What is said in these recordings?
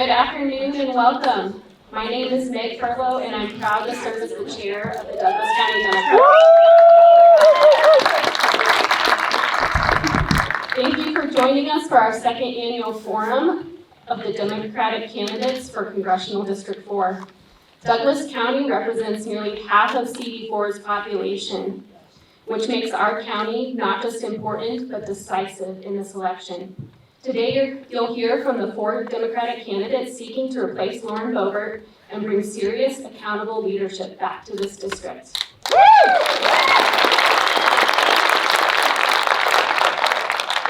Good afternoon and welcome. My name is Meg Furlow and I'm proud to serve as the chair of the Douglas County Democrats. Thank you for joining us for our second annual forum of the Democratic candidates for Congressional District 4. Douglas County represents nearly half of CD4's population, which makes our county not just important, but decisive in this election. Today, you'll hear from the 4 Democratic candidates seeking to replace Lauren Boebert and bring serious, accountable leadership back to this district.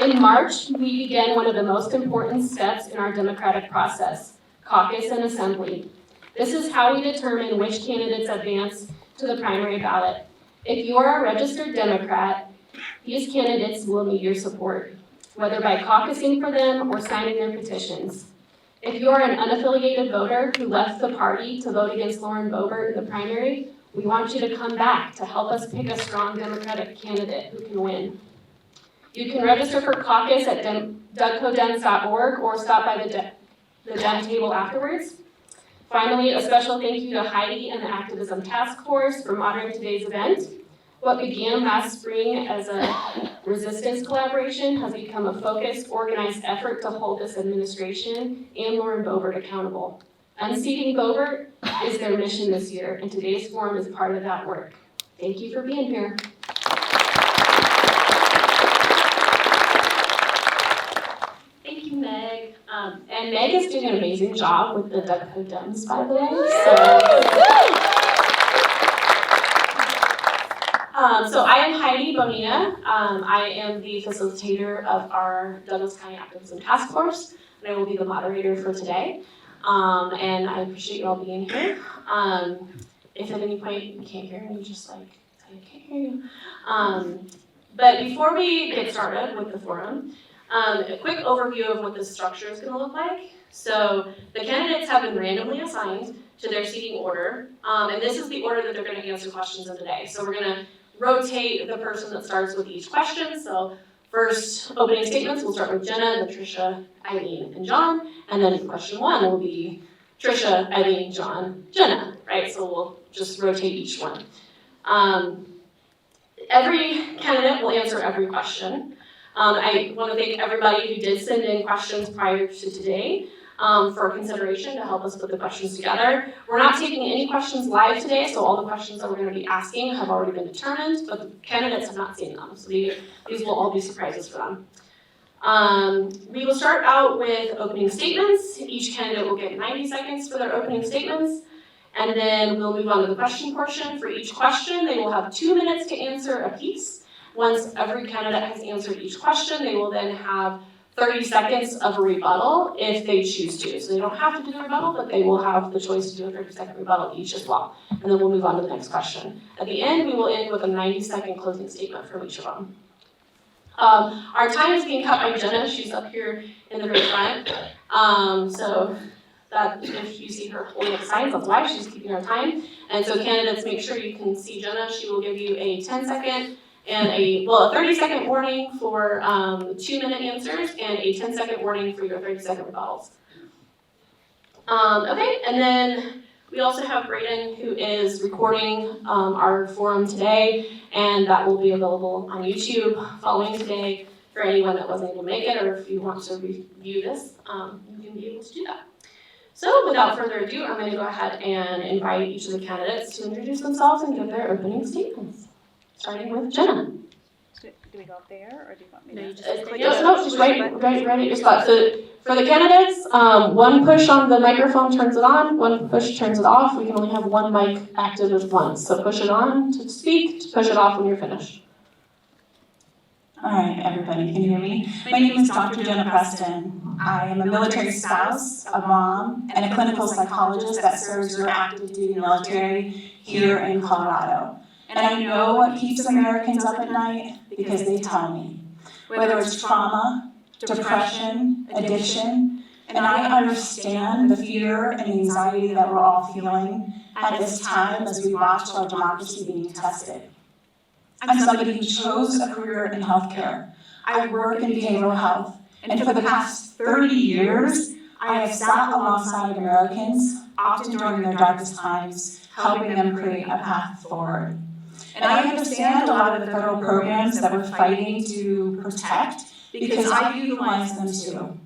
In March, we began one of the most important steps in our democratic process, caucus and assembly. This is how we determine which candidates advance to the primary ballot. If you are a registered Democrat, these candidates will need your support, whether by caucusing for them or signing their petitions. If you are an unaffiliated voter who left the party to vote against Lauren Boebert in the primary, we want you to come back to help us pick a strong Democratic candidate who can win. You can register for caucus at dougcodems.org or stop by the Dem table afterwards. Finally, a special thank you to Heidi and the Activism Task Force for moderating today's event. What began last spring as a resistance collaboration has become a focused, organized effort to hold this administration and Lauren Boebert accountable. Unseating Boebert is their mission this year, and today's forum is part of that work. Thank you for being here. Thank you, Meg. And Meg is doing an amazing job with the Doug Dems, by the way. So I am Heidi Bonilla. I am the facilitator of our Douglas County Activism Task Force, and I will be the moderator for today. And I appreciate you all being here. If at any point you can't hear me, just like, I can't hear you. But before we get started with the forum, a quick overview of what this structure is going to look like. So the candidates have been randomly assigned to their seating order, and this is the order that they're going to answer questions in today. So we're going to rotate the person that starts with each question. So first opening statements, we'll start with Jenna, then Tricia, Eileen, and John. And then question 1 will be Tricia, Eileen, John, Jenna, right? So we'll just rotate each one. Every candidate will answer every question. I want to thank everybody who did send in questions prior to today for consideration to help us put the questions together. We're not taking any questions live today, so all the questions that we're going to be asking have already been determined, but the candidates have not seen them, so these will all be surprises for them. We will start out with opening statements. Each candidate will get 90 seconds for their opening statements, and then we'll move on to the question portion. For each question, they will have 2 minutes to answer a piece. Once every candidate has answered each question, they will then have 30 seconds of a rebuttal if they choose to. So they don't have to do the rebuttal, but they will have the choice to do a 30-second rebuttal each as well. And then we'll move on to the next question. At the end, we will end with a 90-second closing statement from each of them. Our time is being cut by Jenna. She's up here in the very front. So that if you see her holding up signs, that's why she's keeping our time. And so candidates, make sure you can see Jenna. She will give you a 10-second and a 30-second warning for 2-minute answers and a 10-second warning for your 30-second rebuttals. Okay, and then we also have Braden, who is recording our forum today, and that will be available on YouTube following today for anyone that wasn't able to make it, or if you want to review this, you can be able to do that. So without further ado, I'm going to go ahead and invite each of the candidates to introduce themselves and give their opening statements. Starting with Jenna. Do we go up there, or do you want me to? No, just right at your spot. So for the candidates, 1 push on the microphone turns it on, 1 push turns it off. We can only have 1 mic active at once. So push it on to speak, push it off when you're finished. All right, everybody, can you hear me? My name is Dr. Jenna Preston. I am a military spouse, a mom, and a clinical psychologist that serves your active duty military here in Colorado. And I know what keeps Americans up at night because they tell me. Whether it's trauma, depression, addiction, and I understand the fear and anxiety that we're all feeling at this time as we watch our democracy being tested. I'm somebody who chose a career in healthcare. I work in behavioral health, and for the past 30 years, I have sat alongside Americans, often during their darkest times, helping them create a path forward. And I understand a lot of the federal programs that we're fighting to protect because I've utilized them too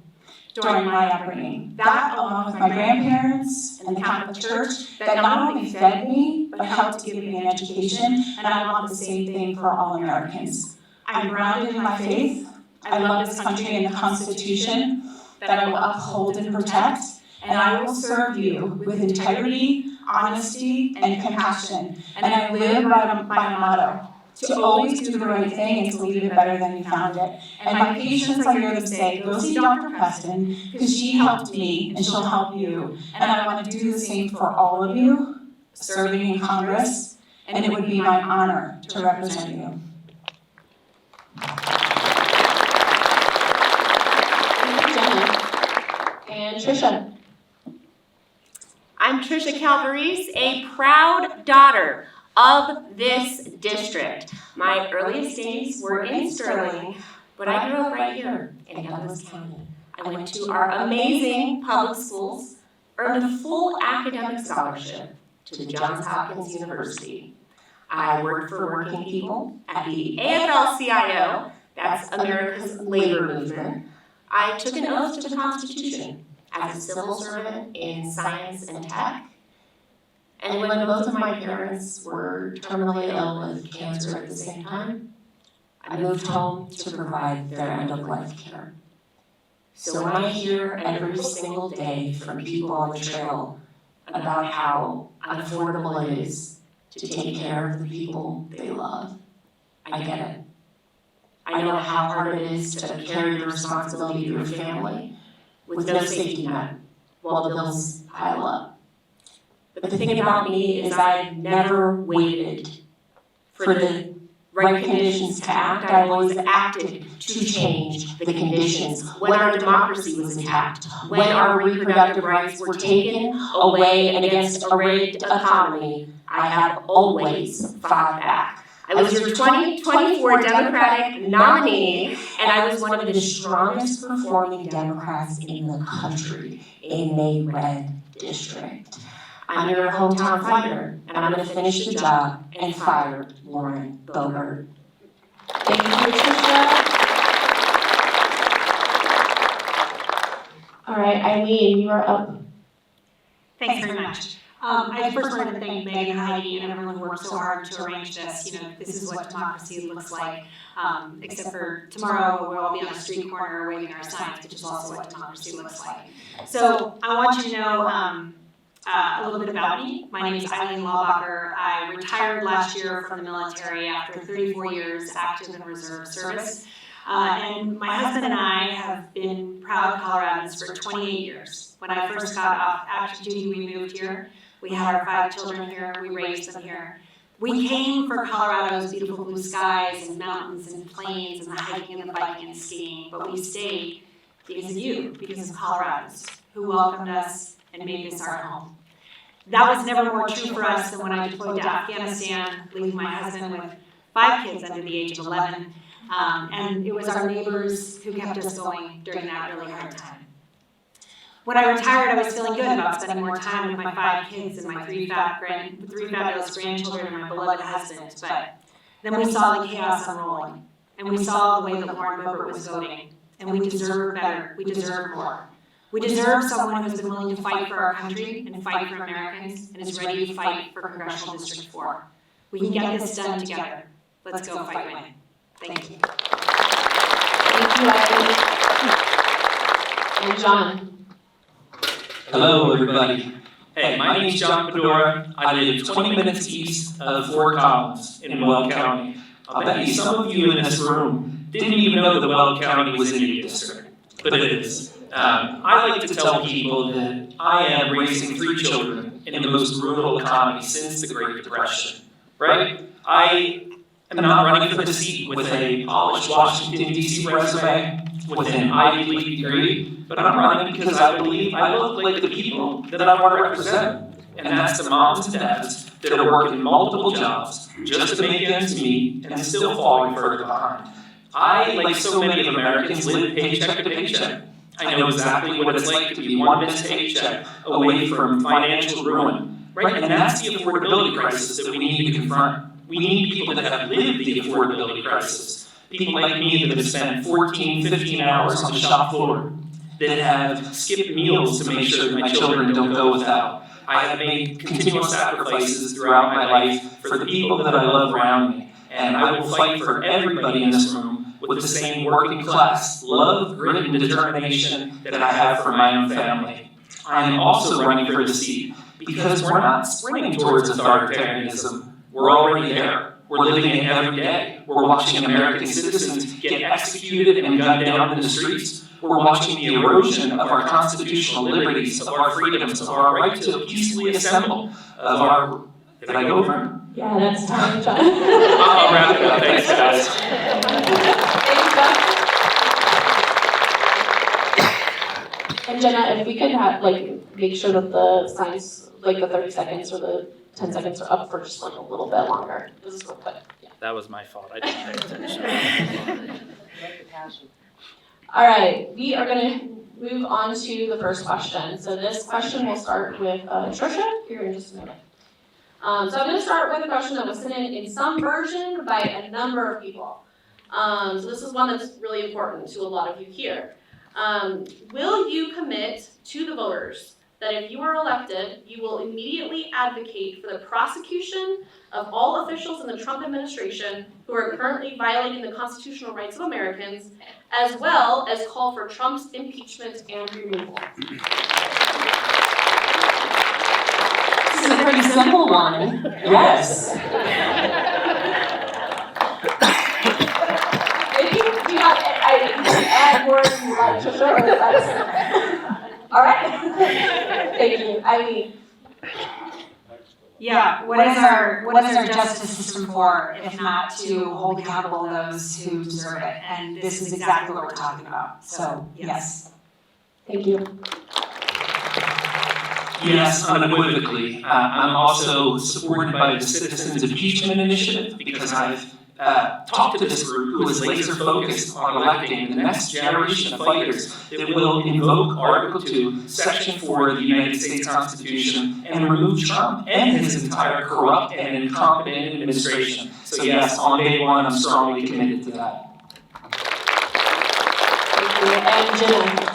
during my upbringing. That, along with my grandparents and the Catholic Church, that not only fed me, but helped to give me an education, and I want the same thing for all Americans. I'm grounded in my faith. I love this country and the Constitution that I will uphold and protect, and I will serve you with integrity, honesty, and compassion. And I live by a motto, to always do the right thing and to leave it better than you found it. And my patients, I hear them say, go see Dr. Preston, because she helped me and she'll help you. And I want to do the same for all of you, serving in Congress, and it would be my honor to represent you. And Tricia. I'm Tricia Calvarese, a proud daughter of this district. My earliest days were in Sterling, but I grew up right here in Douglas County. I went to our amazing public schools, earned a full academic scholarship to the Johns Hopkins University. I worked for working people at the AFL-CIO, that's America's labor movement. I took an oath to the Constitution as a civil servant in science and tech. And when both of my parents were terminally ill with cancer at the same time, I moved home to provide their end-of-life care. So when I hear every single day from people on the trail about how unaffordable it is to take care of the people they love, I get it. I know how hard it is to carry the responsibility of your family with no safety net while the bills pile up. But the thing about me is I've never waited for the right conditions to act. I've always acted to change the conditions. When our democracy was attacked, when our reproductive rights were taken away and against a rigged economy, I have always fought back. I was your 2024 Democratic nominee, and I was one of the strongest performing Democrats in the country in a red district. I'm your hometown fighter, and I'm going to finish the job and fire Lauren Boebert. Thank you, Tricia. All right, Eileen, you are up. Thanks very much. I first wanted to thank Meg and Heidi and everyone who worked so hard to arrange this. You know, this is what democracy looks like, except for tomorrow we'll all be on a street corner waving our signs, which is also what democracy looks like. So I want you to know a little bit about me. My name is Eileen Laubacher. I retired last year from the military after 34 years active in reserve service. And my husband and I have been proud Coloradans for 28 years. When I first got off active duty, we moved here. We had our 5 children here. We raised them here. We came for Colorado's beautiful blue skies and mountains and plains and the hiking and the biking and skiing, but we stayed because of you, because of Coloradans who welcomed us and made this our home. That was never more true for us than when I deployed to Afghanistan, leaving my husband with 5 kids under the age of 11. And it was our neighbors who kept us going during that really hard time. When I retired, I was feeling good about spending more time with my 5 kids and my 3 fabulous grandchildren and my beloved husband. But then we saw the chaos unrolling, and we saw the way that Lauren Boebert was voting. And we deserve better. We deserve more. We deserve someone who's been willing to fight for our country and fight for Americans and is ready to fight for Congressional District 4. We can get this done together. Let's go fight win. Thank you. Thank you, Eileen. And John. Hello, everybody. Hey, my name is John Fedora. I live 20 minutes east of Fort Collins in Weld County. I'll bet you some of you in this room didn't even know that Weld County was in your district, but it is. I like to tell people that I am raising 3 children in the most brutal economy since the Great Depression, right? I am not running for the seat with a polished Washington, D.C. resume, with an Ivy League degree, but I'm running because I believe I look like the people that I want to represent. And that's the moms and dads that are working multiple jobs just to make ends meet and still falling further behind. I, like so many Americans, live paycheck to paycheck. I know exactly what it's like to be one missed paycheck away from financial ruin, right? And that's the affordability crisis that we need to confront. We need people that have lived the affordability crisis. People like me that have spent 14, 15 hours on the shop floor, that have skipped meals to make sure that my children don't go without. I have made continual sacrifices throughout my life for the people that I love around me. And I will fight for everybody in this room with the same working class love, grit, and determination that I have for my own family. I am also running for the seat because we're not sprinting towards authoritarianism. We're already there. We're living it every day. We're watching American citizens get executed and gunned down in the streets. We're watching the erosion of our constitutional liberties, of our freedoms, of our right to peacefully assemble, of our... Did I go over? Yeah, that's time, John. I'll wrap it up. Thanks, guys. And Jenna, if we could have, make sure that the signs, the 30 seconds or the 10 seconds are up for just a little bit longer. This is real quick. Yeah. That was my fault. I didn't pay attention. All right, we are going to move on to the first question. So this question will start with Trisha here in just a minute. So I'm going to start with a question that was sent in some version by a number of people. So this is one that's really important to a lot of you here. Will you commit to the voters that if you are elected, you will immediately advocate for the prosecution of all officials in the Trump administration who are currently violating the constitutional rights of Americans, as well as call for Trump's impeachment and removal? This is a pretty simple one. Yes. If you add more if you like, Trisha, or that's... All right. Thank you. Eileen. Yeah, what is our justice system for if not to hold accountable those who deserve it? And this is exactly what we're talking about. So, yes. Thank you. Yes, unequivocally. I'm also supported by the Citizens Impeachment Initiative because I've talked to this group who is laser focused on electing the next generation of fighters that will invoke Article 2, Section 4 of the United States Constitution and remove Trump and his entire corrupt and incompetent administration. So yes, on day one, I'm strongly committed to that. Thank you. And Jenna.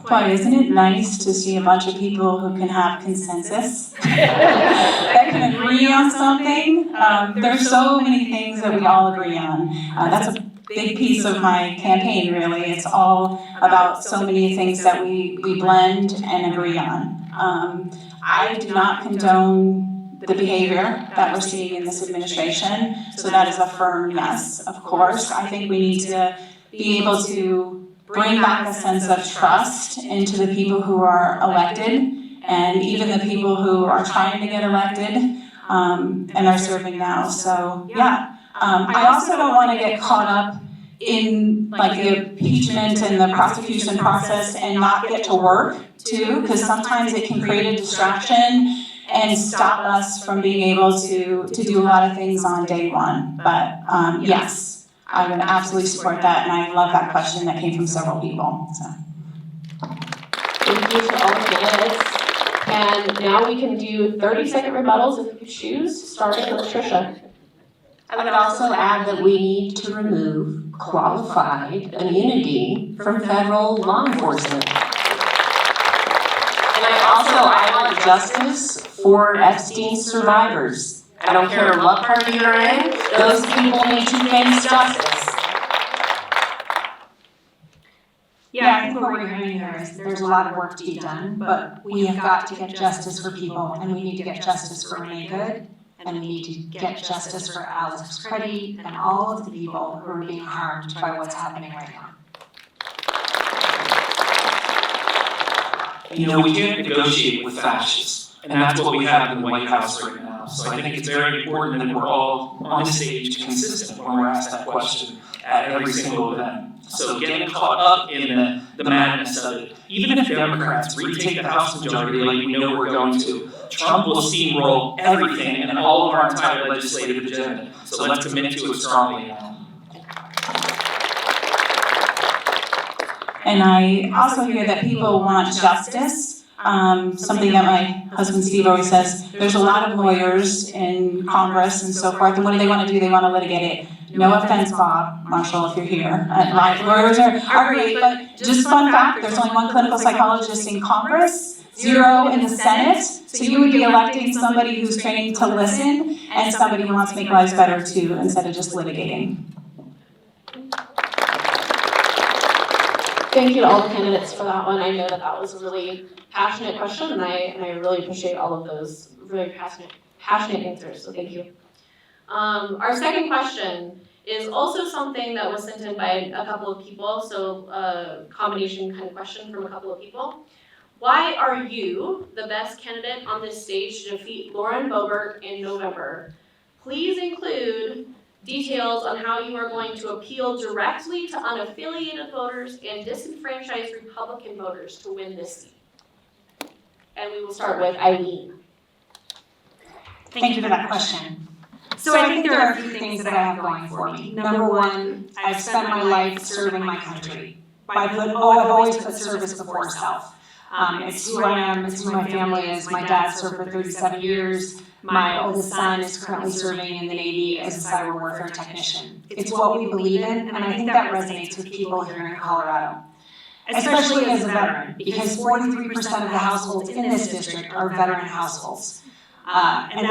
Boy, isn't it nice to see a bunch of people who can have consensus, that can agree on something? There's so many things that we all agree on. That's a big piece of my campaign, really. It's all about so many things that we blend and agree on. I do not condone the behavior that we're seeing in this administration, so that is a firm yes, of course. I think we need to be able to bring back a sense of trust into the people who are elected and even the people who are trying to get elected and are serving now. So yeah, I also don't want to get caught up in the impeachment and the prosecution process and not get to work too, because sometimes it can create a distraction and stop us from being able to do a lot of things on day one. But yes. I would absolutely support that, and I love that question that came from several people. So. Thank you to all the candidates. And now we can do 30-second rebuttals if you choose, starting with Trisha. I would also add that we need to remove qualified immunity from federal law enforcement. And I want justice for Epstein survivors. I don't care what party you're in, those people need to face justice. Yeah, I think what we're hearing here is there's a lot of work to be done, but we have got to get justice for people, and we need to get justice for Renee Good, and we need to get justice for Alex Creddy and all of the people who are being harmed by what's happening right now. You know, we can't negotiate with fascists, and that's what we have in the White House right now. So I think it's very important that we're all on the stage consistent when we're asked that question at every single event. So getting caught up in the madness of it, even if Democrats retake the House majority like we know we're going to, Trump will steamroll everything and all of our entire legislative agenda. So let's commit to it strongly now. And I also hear that people want justice. Something that my husband Steve always says, there's a lot of lawyers in Congress and so forth, and what do? They want to litigate it. No offense, Bob, Marshall, if you're here. Lawyers are great, but just fun fact, there's only one clinical psychologist in Congress, 0 in the Senate, so you would be electing somebody who's trained to listen and somebody who wants to make lives better too, instead of just litigating. Thank you to all the candidates for that one. I know that was a really passionate question, and I really appreciate all of those very passionate answers, so thank you. Our second question is also something that was sent in by a couple of people, so a combination kind of question from a couple of people. Why are you the best candidate on this stage to defeat Lauren Boebert in November? Please include details on how you are going to appeal directly to unaffiliated voters and disenfranchised Republican voters to win this seat. And we will start with Eileen. Thank you for that question. So I think there are a few things that I have going for me. Number one, I've spent my life serving my country. I've always put service before self. It's who I am, it's who my family is. My dad served for 37 years. My oldest son is currently serving in the Navy as a cyber warfare technician. It's what we believe in, and I think that resonates with people here in Colorado. Especially as a veteran, because 43% of the households in this district are veteran households. And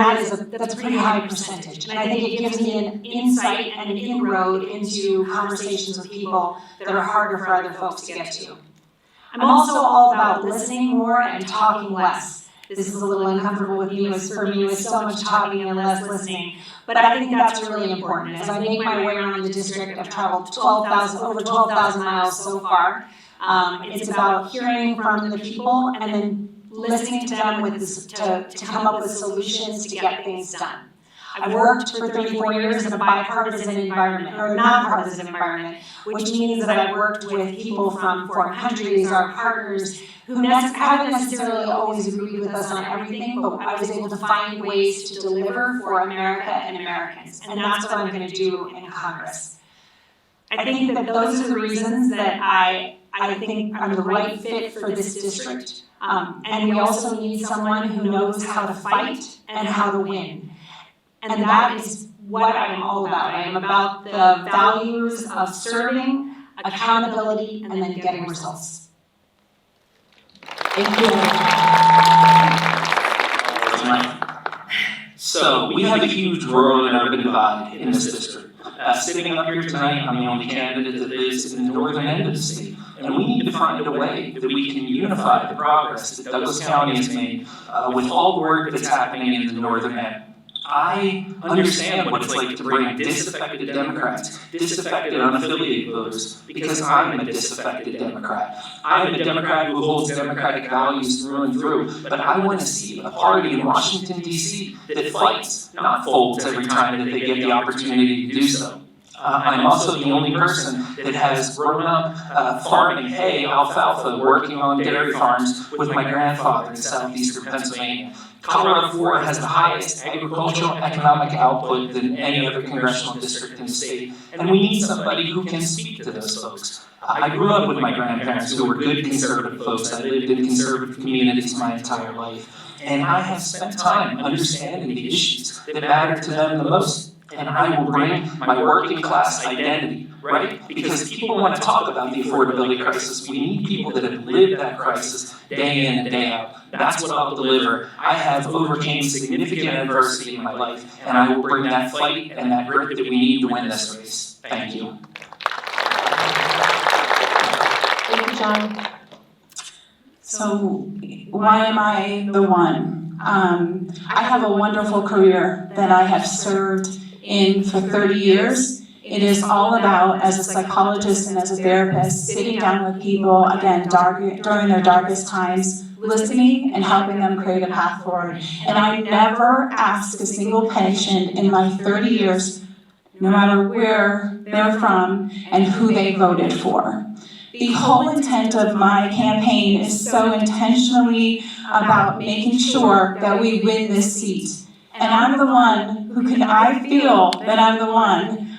that's a pretty high percentage. And I think it gives me an insight and an inroad into conversations with people that are harder for other folks to get to. I'm also all about listening more and talking less. This is a little uncomfortable with me, for me, with so much talking and less listening. But I think that's really important. As I make my way around the district, I've traveled over 12,000 miles so far. It's about hearing from the people and then listening to them to come up with solutions to get things done. I've worked for 34 years in a bipartisan environment, or nonpartisan environment, which means that I've worked with people from foreign countries, our partners, who haven't necessarily always agreed with us on everything, but I was able to find ways to deliver for America and Americans, and that's what I'm going to do in Congress. I think that those are the reasons that I think I'm the right fit for this district, and we also need someone who knows how to fight and how to win. And that is what I am all about. I am about the values of serving, accountability, and then getting results. Thank you. So we have a huge rural and urban divide in this district. Sitting up here tonight, I'm the only candidate that lives in the northern end of the state. And we need to find a way that we can unify the progress that Douglas County has made with all the work that's happening in the northern end. I understand what it's like to bring disaffected Democrats, disaffected unaffiliated voters, because I'm a disaffected Democrat. I'm a Democrat who holds democratic values through and through, but I want to see a party in Washington, D.C. that fights, not folds every time that they get the opportunity to do so. I'm also the only person that has grown up farming hay, alfalfa, working on dairy farms with my grandfather in southeastern Pennsylvania. Colorado 4 has the highest agricultural economic output than any other congressional district in the state, and we need somebody who can speak to those folks. I grew up with my grandparents who were good conservative folks. I lived in conservative communities my entire life, and I have spent time understanding the issues that matter to them the most. And I will bring my working class identity, right? Because people want to talk about the affordability crisis. We need people that have lived that crisis day in and day out. That's what I'll deliver. I have overcame significant adversity in my life, and I will bring that fight and that grit that we need to win this race. Thank you. Thank you, John. So why am I the one? I have a wonderful career that I have served in for 30 years. It is all about, as a psychologist and as a therapist, sitting down with people, again, during their darkest times, listening and helping them create a path forward. And I never ask a single patient in my 30 years, no matter where they're from and who they voted for. The whole intent of my campaign is so intentionally about making sure that we win this seat. And I'm the one I feel that I'm the one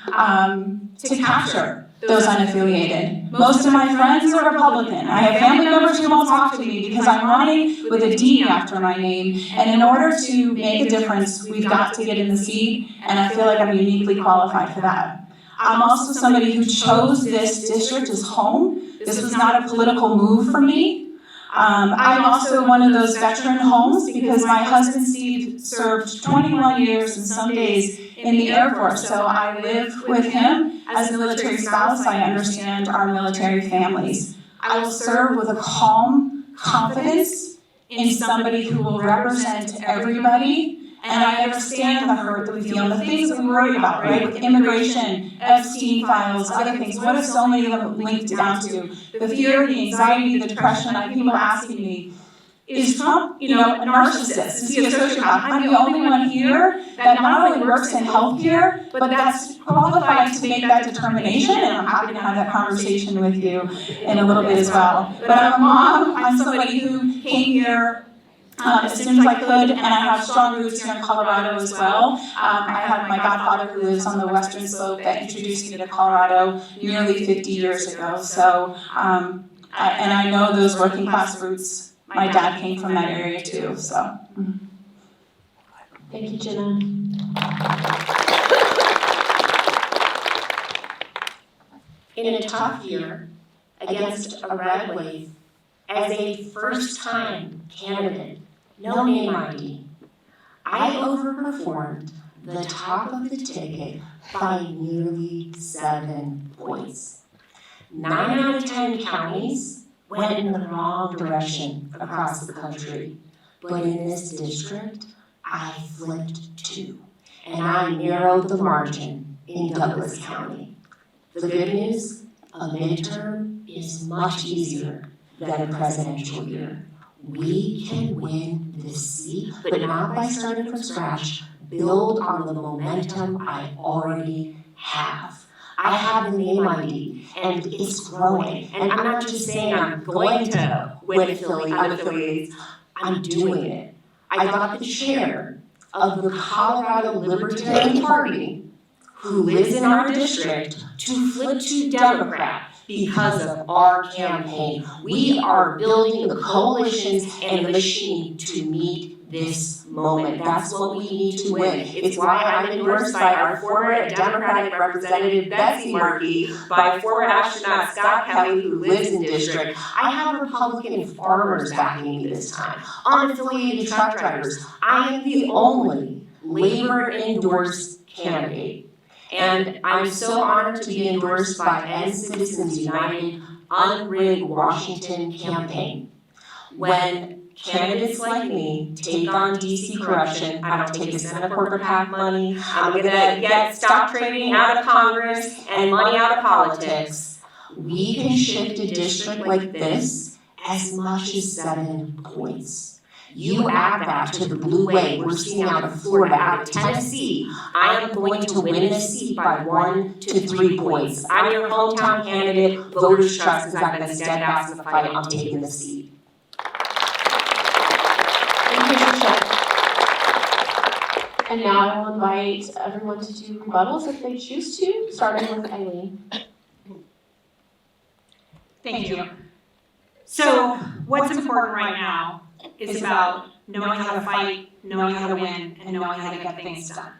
to capture those unaffiliated. Most of my friends are Republican. I have family members who won't talk to me because I'm running with a D after my name. And in order to make a difference, we've got to get in the seat, and I feel like I'm uniquely qualified for that. I'm also somebody who chose this district as home. This was not a political move for me. I'm also one of those veteran homes because my husband Steve served 21 years and some days in the Air Force, so I live with him. As a military spouse, I understand our military families. I will serve with a calm confidence in somebody who will represent everybody, and I understand the hurt that we feel and the things that we worry about, right? With immigration, Epstein files, other things. What if so many of them linked down to the fear, the anxiety, the depression? I have people asking me, is Trump, a narcissist? Is he a sociopath? I'm the only one here that not only works in healthcare, but that's qualified to make that determination, and I'm happy to have that conversation with you in a little bit as well. But I'm a mom, I'm somebody who came here as soon as I could, and I have strong roots here in Colorado as well. I have my godfather who lives on the western slope that introduced me to Colorado nearly 50 years ago. So, and I know those working class roots. My dad came from that area too, so. Thank you, Jenna. In a tough year, against a red wave, as a first-time candidate, no name ID, I overperformed the top of the ticket by nearly 7 points. 9 out of 10 counties went in the wrong direction across the country, but in this district, I flipped 2, and I narrowed the margin in Douglas County. The good news, a midterm is much easier than a presidential year. We can win this seat, but not by starting from scratch. Build on the momentum I already have. I have the name ID, and it's growing. And I'm not just saying I'm going to win unaffiliates, I'm doing it. I got the chair of the Colorado Libertarian Party, who lives in our district, to flip to Democrat because of our campaign. We are building the coalitions and the machine to meet this moment. That's what we need to win. It's why I'm endorsed by our former Democratic Representative Betsy Markey, by former astronaut Scott Kelly, who lives in district. I have Republican farmers backing me this time, unaffiliated truck drivers. I am the only labor-endorsed candidate. And I'm so honored to be endorsed by End Citizens United Unrigged Washington campaign. When candidates like me take on DC corruption, I don't take a cent of corporate PAC money, I'm gonna get stock trading out of Congress and money out of politics. We can shift a district like this as much as 7 points. You add that to the blue wave we're seeing out of Florida, out of Tennessee, I am going to win this seat by 1 to 3 points. I'm your hometown candidate, voters trust, because I've been steadfast in the fight, I'm taking the seat. Thank you, Tricia. And now I will invite everyone to do rebuttals if they choose to, starting with Eileen. Thank you. So what's important right now is about knowing how to fight, knowing how to win, and knowing how to get things done.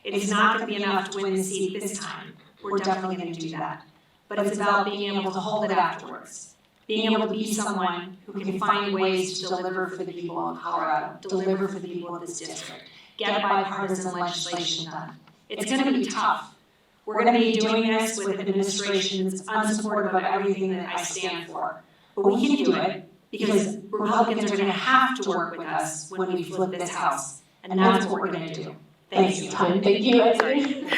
It is not going to be enough to win the seat this time. We're definitely going to do that. But it's about being able to hold it afterwards. Being able to be someone who can find ways to deliver for the people of Colorado, deliver for the people of this district, get bipartisan legislation done. It's going to be tough. We're going to be doing this with administrations unsupportive of everything that I stand for. But we can do it because Republicans are going to have to work with us when we flip this House. And that's what we're going to do. Thank you. Thank you, Eileen.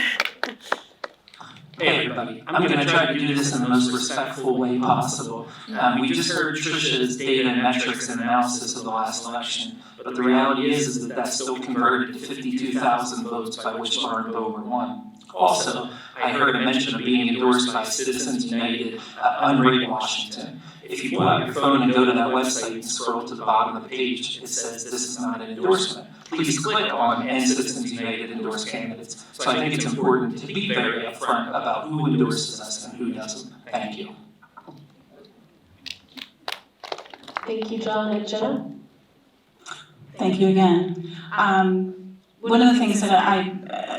Hey everybody, I'm going to try to do this in the most respectful way possible. We just heard Tricia's data and metrics and analysis of the last election, but the reality is that still converted to 52,000 votes by which Lauren Boebert won. Also, I heard a mention of being endorsed by Citizens United Unrigged Washington. if you pull out your phone and go to that website and scroll to the bottom of the page, it says this is not an endorsement. Please click on End Citizens United endorse candidates. So I think it's important to be very upfront about who endorses us and who doesn't. Thank you. Thank you, John and Jenna. Thank you again. One of the things that I,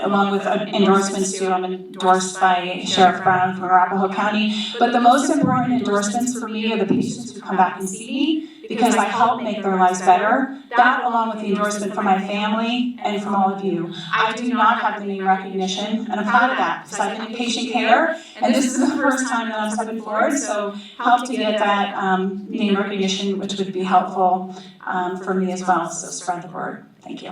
along with endorsements too, I'm endorsed by Sheriff Brown from Arapahoe County, but the most important endorsements for me are the patients who come back and see me because I help make their lives better. That, along with the endorsement from my family and from all of you. I do not have the name recognition, and I'm proud of that because I've been in patient care, and this is the first time that I'm stepping forward, so help to get that name recognition, which would be helpful for me as well, so spread the word. Thank you.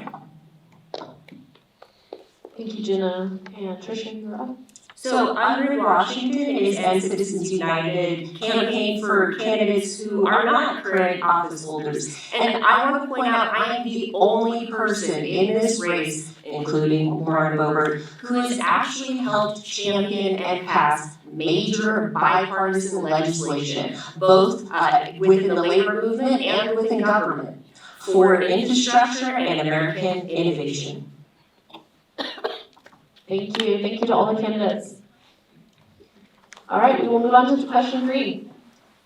Thank you, Jenna. And Tricia, you're up. So Under Washington is End Citizens United campaign for candidates who are not current office holders. And I want to point out, I am the only person in this race, including Lauren Boebert, who has actually helped champion and pass major bipartisan legislation, both within the labor movement and within government, for infrastructure and American innovation. Thank you. Thank you to all the candidates. All right, we will move on to question 3.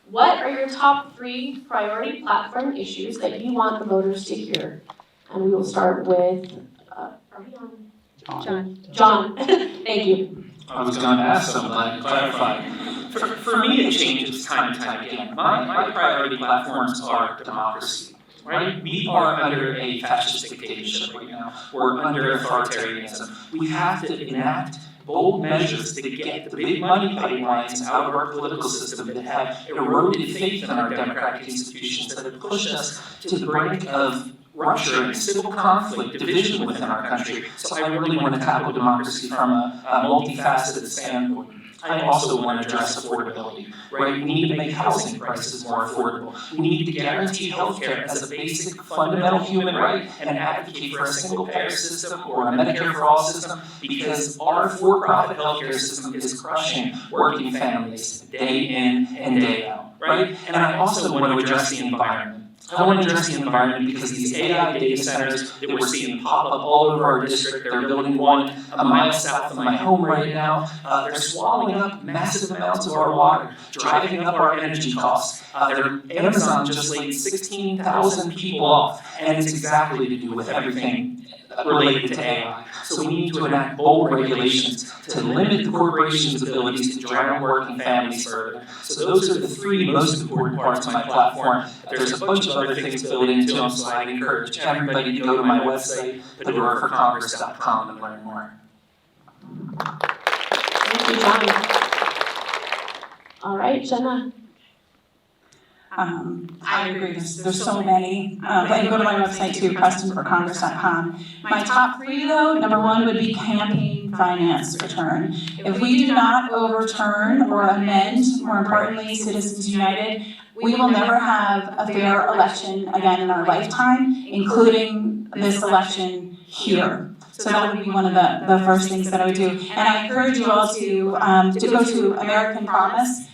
What are your top 3 priority platform issues that you want the voters to hear? And we will start with, are we on? John. John, thank you. I was going to ask, so I'm glad you clarified. For me, it changes time and time again. My priority platforms are democracy. Right? We are under a fascist dictatorship right now. We're under authoritarianism. We have to enact bold measures to get the big money pipelines out of our political system that have eroded faith in our democratic institutions, that have pushed us to the brink of rupture and civil conflict, division within our country. So I really want to tackle democracy from a multifaceted standpoint. I also want to address affordability, right? We need to make housing prices more affordable. We need to guarantee healthcare as a basic fundamental human right and advocate for a single-payer system or a Medicare for all system because our for-profit healthcare system is crushing working families day in and day out, right? And I also want to address the environment. I want to address the environment because these AI data centers that we're seeing pop up all over our district, they're building one a mile south of my home right now. They're swallowing up massive amounts of our water, driving up our energy costs. Amazon just laid 16,000 people off, and it's exactly to do with everything related to AI. So we need to enact bold regulations to limit the corporations' abilities to drown working families further. So those are the 3 most important parts of my platform. There's a bunch of other things built into them, so I encourage everybody to go to my website, fedoraforcongress.com, and learn more. Thank you, John. All right, Jenna. I agree, there's so many, but you go to my website too, PrestonForCongress.com. My top 3 though, number 1 would be campaign finance return. If we do not overturn or amend, more importantly, Citizens United, we will never have a fair election again in our lifetime, including this election here. So that would be one of the first things that I would do. And I encourage you all to go to AmericanPromise.net.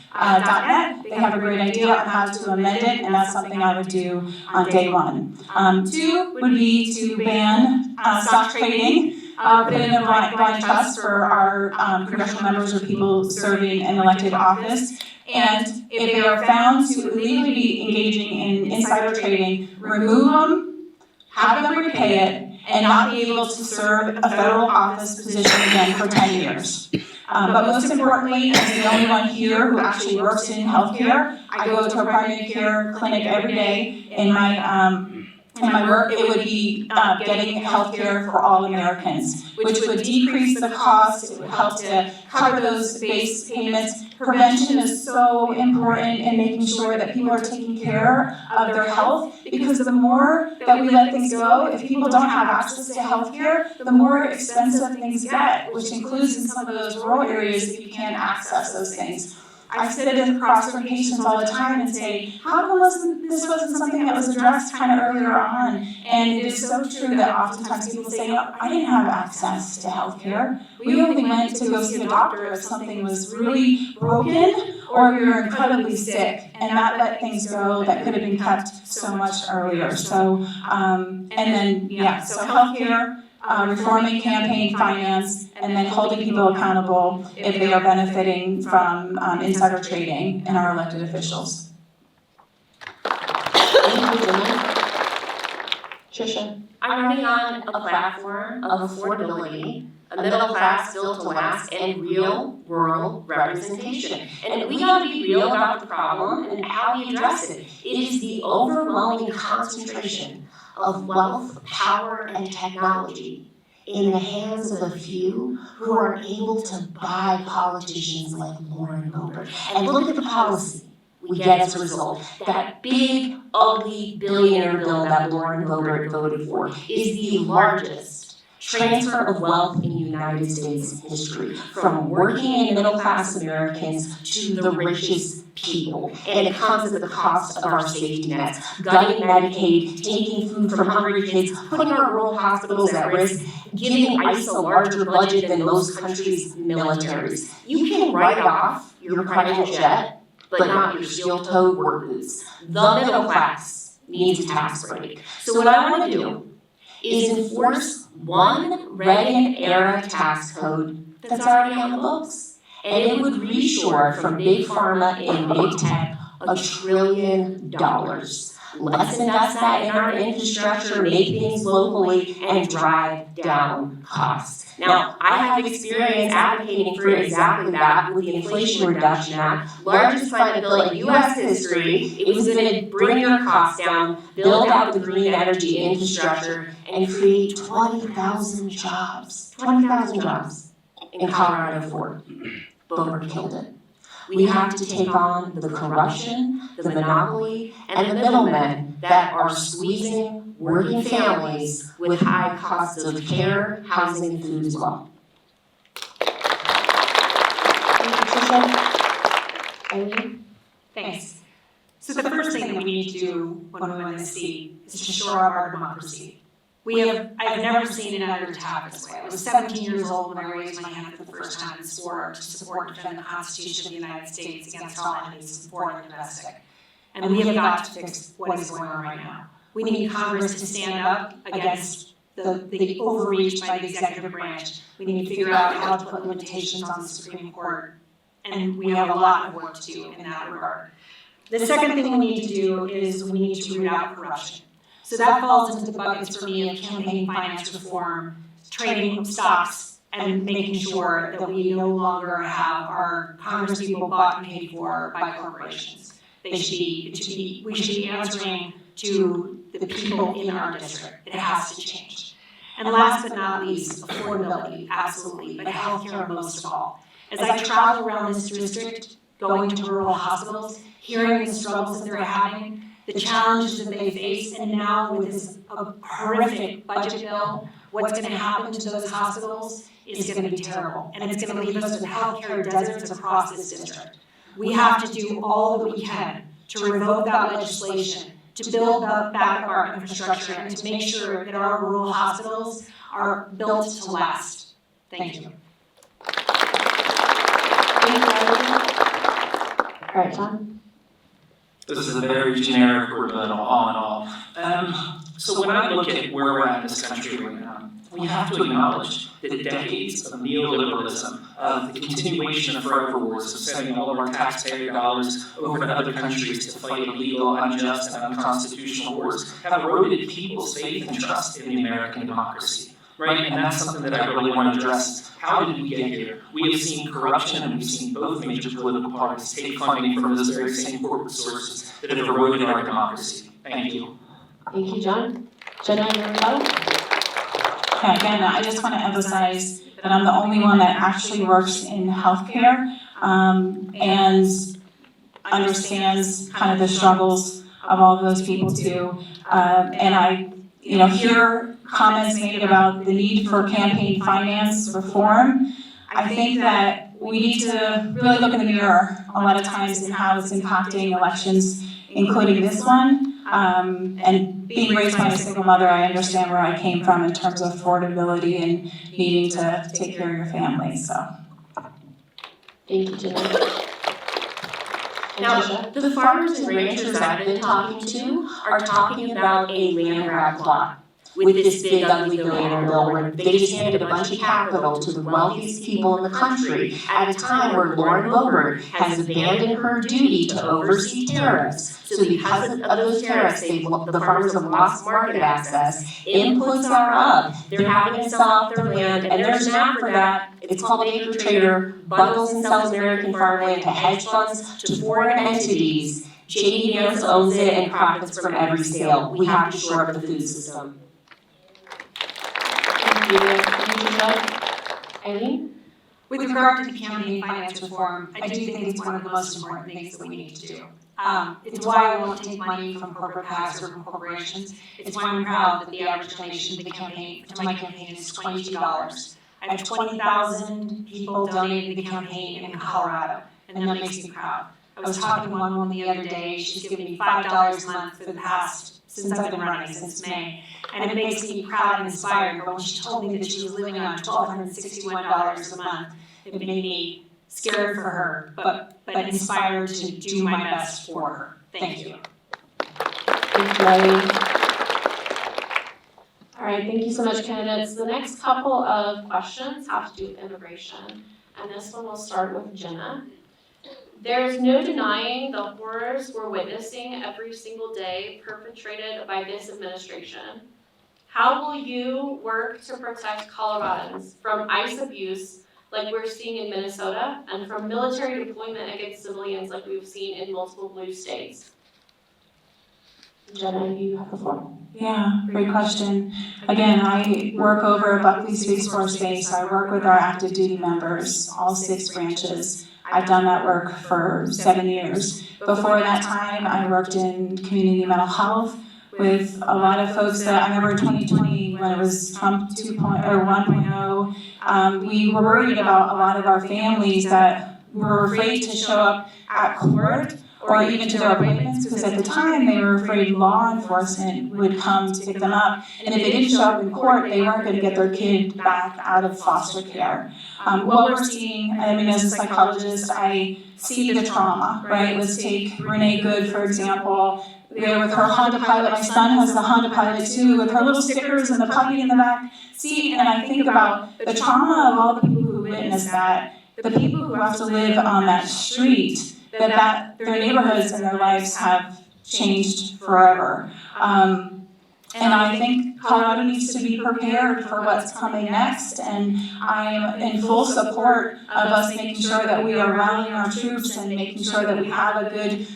They have a great idea on how to amend it, and that's something I would do on day 1. 2 would be to ban stock trading, put in a blind trust for our congressional members or people serving an elected office. And if they are found to illegally be engaging in insider trading, remove them, have them repay it, and not be able to serve a federal office position again for 10 years. But most importantly, as the only one here who actually works in healthcare, I go to a primary care clinic every day in my work. It would be getting healthcare for all Americans, which would decrease the cost. It would help to cover those base payments. Prevention is so important in making sure that people are taking care of their health, because the more that we let things go, if people don't have access to healthcare, the more expensive things get, which includes in some of those rural areas if you can't access those things. I sit across from patients all the time and say, how come this wasn't something that was addressed kind of earlier on? And it is so true that oftentimes people say, I didn't have access to healthcare. We only went to go see a doctor if something was really broken or we were incredibly sick, and that let things go that could have been kept so much earlier. So, and then, so healthcare, reforming campaign finance, and then holding people accountable if they are benefiting from insider trading in our elected officials. Thank you, Jenna. Trisha. I'm running on a platform of affordability, a middle class built to last, and real rural representation. And we gotta be real about the problem and how we address it. It is the overwhelming concentration of wealth, power, and technology in the hands of a few who are able to buy politicians like Lauren Boebert. And look at the policy we get as a result. That big, ugly billionaire bill that Lauren Boebert voted for is the largest transfer of wealth in United States history, from working and middle-class Americans to the richest people. And it comes at the cost of our safety nets, gutting Medicaid, taking food from hungry kids, putting our rural hospitals at risk, giving ICE a larger budget than most countries' militaries. You can write off your private jet, but not your steel-toed work boots. The middle class needs a tax break. So what I want to do is enforce one Reagan-era tax code that's already on the books. And it would reshore from big pharma and big tech $1 trillion. Let's invest that in our infrastructure, make things locally, and drive down costs. Now, I have experience advocating for exactly that with the Inflation Reduction Act, largest climate bill in U.S. history. It was going to bring your costs down, build out the green energy infrastructure, and create 20,000 jobs. 20,000 jobs in Colorado Ford. Boebert killed it. We have to take on the corruption, the monopoly, and the middlemen that are squeezing working families with high costs of care, housing, and food as well. Thank you, Trisha. Eileen. Thanks. So the first thing that we need to do when we win this seat is to shore up our democracy. I've never seen an editor tap this way. I was 17 years old when I raised my hand for the first time and swore to support and defend the Constitution of the United States against all enemies, foreign and domestic. And we have got to fix what is going on right now. We need Congress to stand up against the overreach by the executive branch. We need to figure out how to put limitations on the Supreme Court. And we have a lot of work to do in that regard. The second thing we need to do is we need to root out corruption. So that falls into the buckets for me of campaign finance reform, trading stocks, and making sure that we no longer have our congresspeople bought and paid for by corporations. We should be answering to the people in our district. It has to change. And last but not least, affordability, absolutely, but healthcare most of all. As I travel around this district, going to rural hospitals, hearing the struggles that they're having, the challenges that they face, and now with this horrific budget bill, what's going to happen to those hospitals is going to be terrible. And it's going to leave us with healthcare deserts across this district. We have to do all that we can to revoke that legislation, to build back our infrastructure, and to make sure that our rural hospitals are built to last. Thank you. Thank you, Eileen. All right, John. This is a very generic rebuttal, all in all. So when I look at where we're at in this country right now, we have to acknowledge that decades of neoliberalism, of the continuation of forever wars, of sending all of our taxpayer dollars over to other countries to fight illegal, unjust, and unconstitutional wars, have eroded people's faith and trust in the American democracy. Right? And that's something that I really want to address. How did we get here? We have seen corruption, and we've seen both major political parties take funding from those very same corporate sources that have eroded our democracy. Thank you. Thank you, John. Jenna, your rebuttal? Yeah, again, I just want to emphasize that I'm the only one that actually works in healthcare and understands kind of the struggles of all of those people too. And I hear comments made about the need for campaign finance reform. I think that we need to really look in the mirror a lot of times in how it's impacting elections, including this one. And being raised by a single mother, I understand where I came from in terms of affordability and needing to take care of your family, so. Thank you, Jenna. Now, Tricia? the farmers and ranchers I've been talking to are talking about a land grab plot with this big ugly billionaire bill where they just handed a bunch of capital to the wealthiest people in the country at a time where Lauren Boebert has abandoned her duty to oversee tariffs. So because of those tariffs, the farmers have lost market access, inputs are up, they're having to sell off their land, and there's an app for that. It's called Acre Trader, bundles and sells American farmland to hedge funds, to foreign entities. JD Vance owns it and profits from every sale. We have to shore up the food system. Thank you, Tricia. Eileen? With regard to the campaign finance reform, I do think it's one of the most important things that we need to do. It's why I won't take money from corporate PACs or from corporations. It's why I'm proud that the average donation to my campaign is $22. I have 20,000 people donating to the campaign in Colorado, and that makes me proud. I was talking to one woman the other day, she's given me $5 a month for the past, since I've been running, since May. And it makes me proud and inspired, but when she told me that she was living on $1,261 a month, it made me scared for her, but inspired to do my best for her. Thank you. Thank you, Eileen. All right, thank you so much, candidates. The next couple of questions have to do with immigration, and this one will start with Jenna. There's no denying the horrors we're witnessing every single day perpetrated by this administration. How will you work to protect Coloradans from ICE abuse like we're seeing in Minnesota and from military deployment against civilians like we've seen in multiple blue states? Jenna, you have the floor. Yeah, great question. Again, I work over at Buckley Space Force Base. I work with our active duty members, all 6 branches. I've done that work for 7 years. Before that time, I worked in community mental health with a lot of folks that I remember in 2020 when it was Trump 1.0, we were worried about a lot of our families that were afraid to show up at court or even to their appointments because at the time they were afraid law enforcement would come to pick them up. And if they didn't show up in court, they weren't going to get their kid back out of foster care. What we're seeing, I mean, as a psychologist, I see the trauma, right? Let's take Renee Good, for example. There with her Honda Pilot, my son has the Honda Pilot too, with her little stickers and the puppy in the back seat, and I think about the trauma of all the people who witnessed that, the people who have to live on that street, that their neighborhoods and their lives have changed forever. And I think Colorado needs to be prepared for what's coming next, and I am in full support of us making sure that we are rallying our troops and making sure that we have a good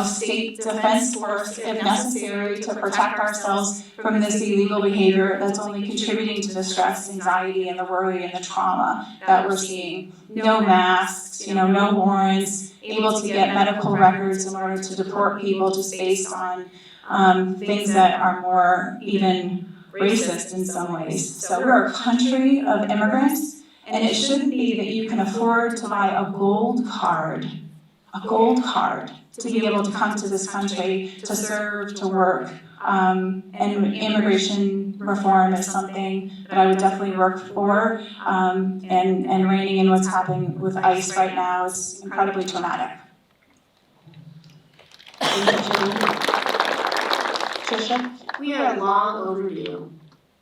state defense force if necessary to protect ourselves from this illegal behavior that's only contributing to the stress, anxiety, and the worry and the trauma that we're seeing. No masks, no warrants, able to get medical records in order to deport people just based on things that are more even racist in some ways. So we're a country of immigrants, and it shouldn't be that you can afford to buy a gold card to be able to come to this country, to serve, to work. And immigration reform is something that I would definitely work for. And reining in what's happening with ICE right now is incredibly traumatic. Tricia? We are long overdue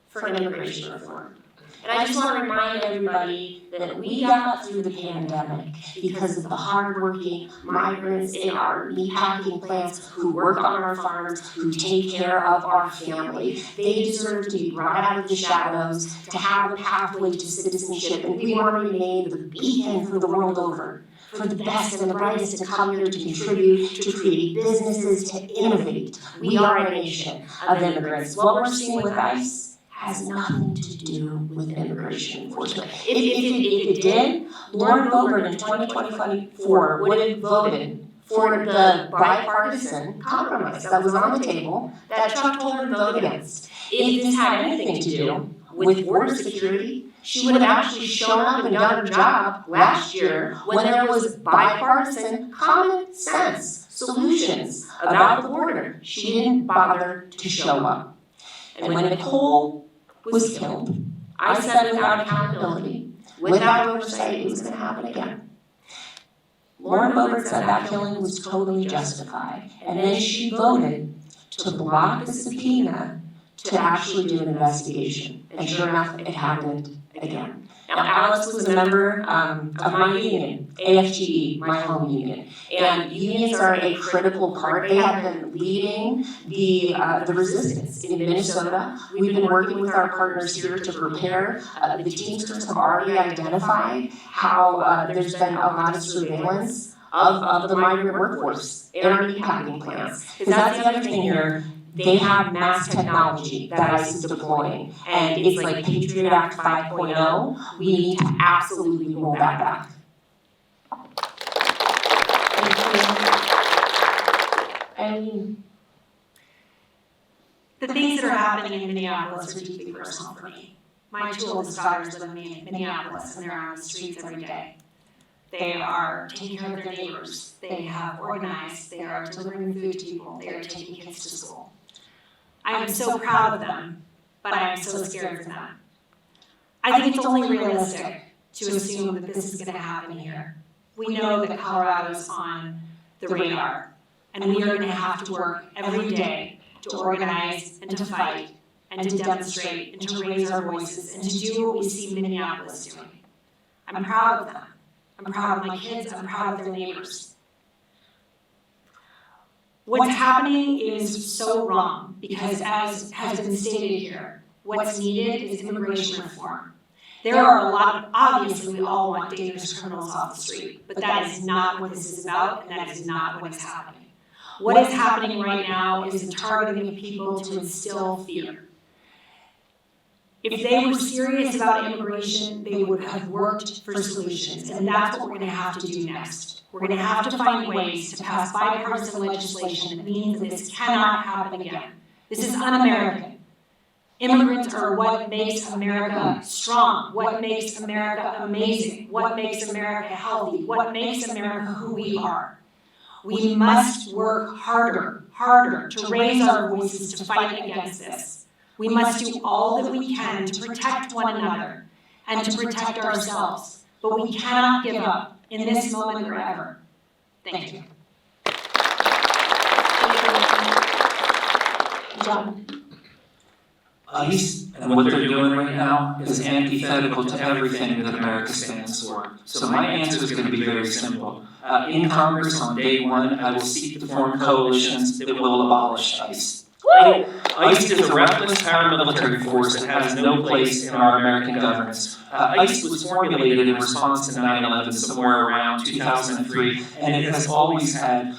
for immigration reform. And I just want to remind everybody that we got through the pandemic because of the hardworking migrants in our meatpacking plants who work on our farms, who take care of our family. They deserve to be brought out of the shadows, to have a pathway to citizenship, and we want to remain the beacon for the world over, for the best and the brightest to come here to contribute, to create businesses, to innovate. We are a nation of immigrants. What we're seeing with ICE has nothing to do with immigration enforcement. If it did, Lauren Boebert in 2024 would have voted for the bipartisan compromise that was on the table that Chuck told her to vote against. If this had anything to do with border security, she would have actually shown up and done her job last year when there was bipartisan common sense solutions about the border. She didn't bother to show up. And when Nicole was killed, I said without accountability, without oversight, it was going to happen again. Lauren Boebert said that killing was totally justified, and then she voted to block the subpoena to actually do an investigation. And sure enough, it happened again. Now, Alex was a member of my union, AFGE, my home union. And unions are a critical part. They have been leading the resistance in Minnesota. We've been working with our partners here to prepare. The Teamsters have already identified how there's been a lot of surveillance of the migrant workforce in our meatpacking plants. Because that's the other thing here. They have mass technology that ICE is deploying, and it's like Patriot Act 5.0. We need to absolutely roll that back. And The things that are happening in Minneapolis are deeply personal for me. My two oldest daughters live in Minneapolis, and they're on the streets every day. They are taking care of their neighbors. They have organized. They are delivering food to people. They are taking kids to school. I am so proud of them, but I am so scared for them. I think it's only realistic to assume that this is going to happen here. We know that Colorado's on the radar, and we are going to have to work every day to organize and to fight and to demonstrate and to raise our voices and to do what we see Minneapolis doing. I'm proud of them. I'm proud of my kids. I'm proud of their neighbors. What's happening is so wrong because, as has been stated here, what's needed is immigration reform. There are a lot of, obviously we all want dangerous criminals off the street, but that is not what this is about, and that is not what's happening. What is happening right now is the targeting of people to instill fear. If they were serious about immigration, they would have worked for solutions, and that's what we're going to have to do next. We're going to have to find ways to pass bipartisan legislation that means that this cannot happen again. This is un-American. Immigrants are what makes America strong, what makes America amazing, what makes America healthy, what makes America who we are. We must work harder to raise our voices to fight against this. We must do all that we can to protect one another and to protect ourselves, but we cannot give up in this moment or ever. Thank you. John. ICE and what they're doing right now is antithetical to everything that America stands for. So my answer is going to be very simple. In Congress on day one, I will seek to form coalitions that will abolish ICE. ICE is a reckless paramilitary force that has no place in our American governance. ICE was formulated in response to 9/11 somewhere around 2003, and it has always had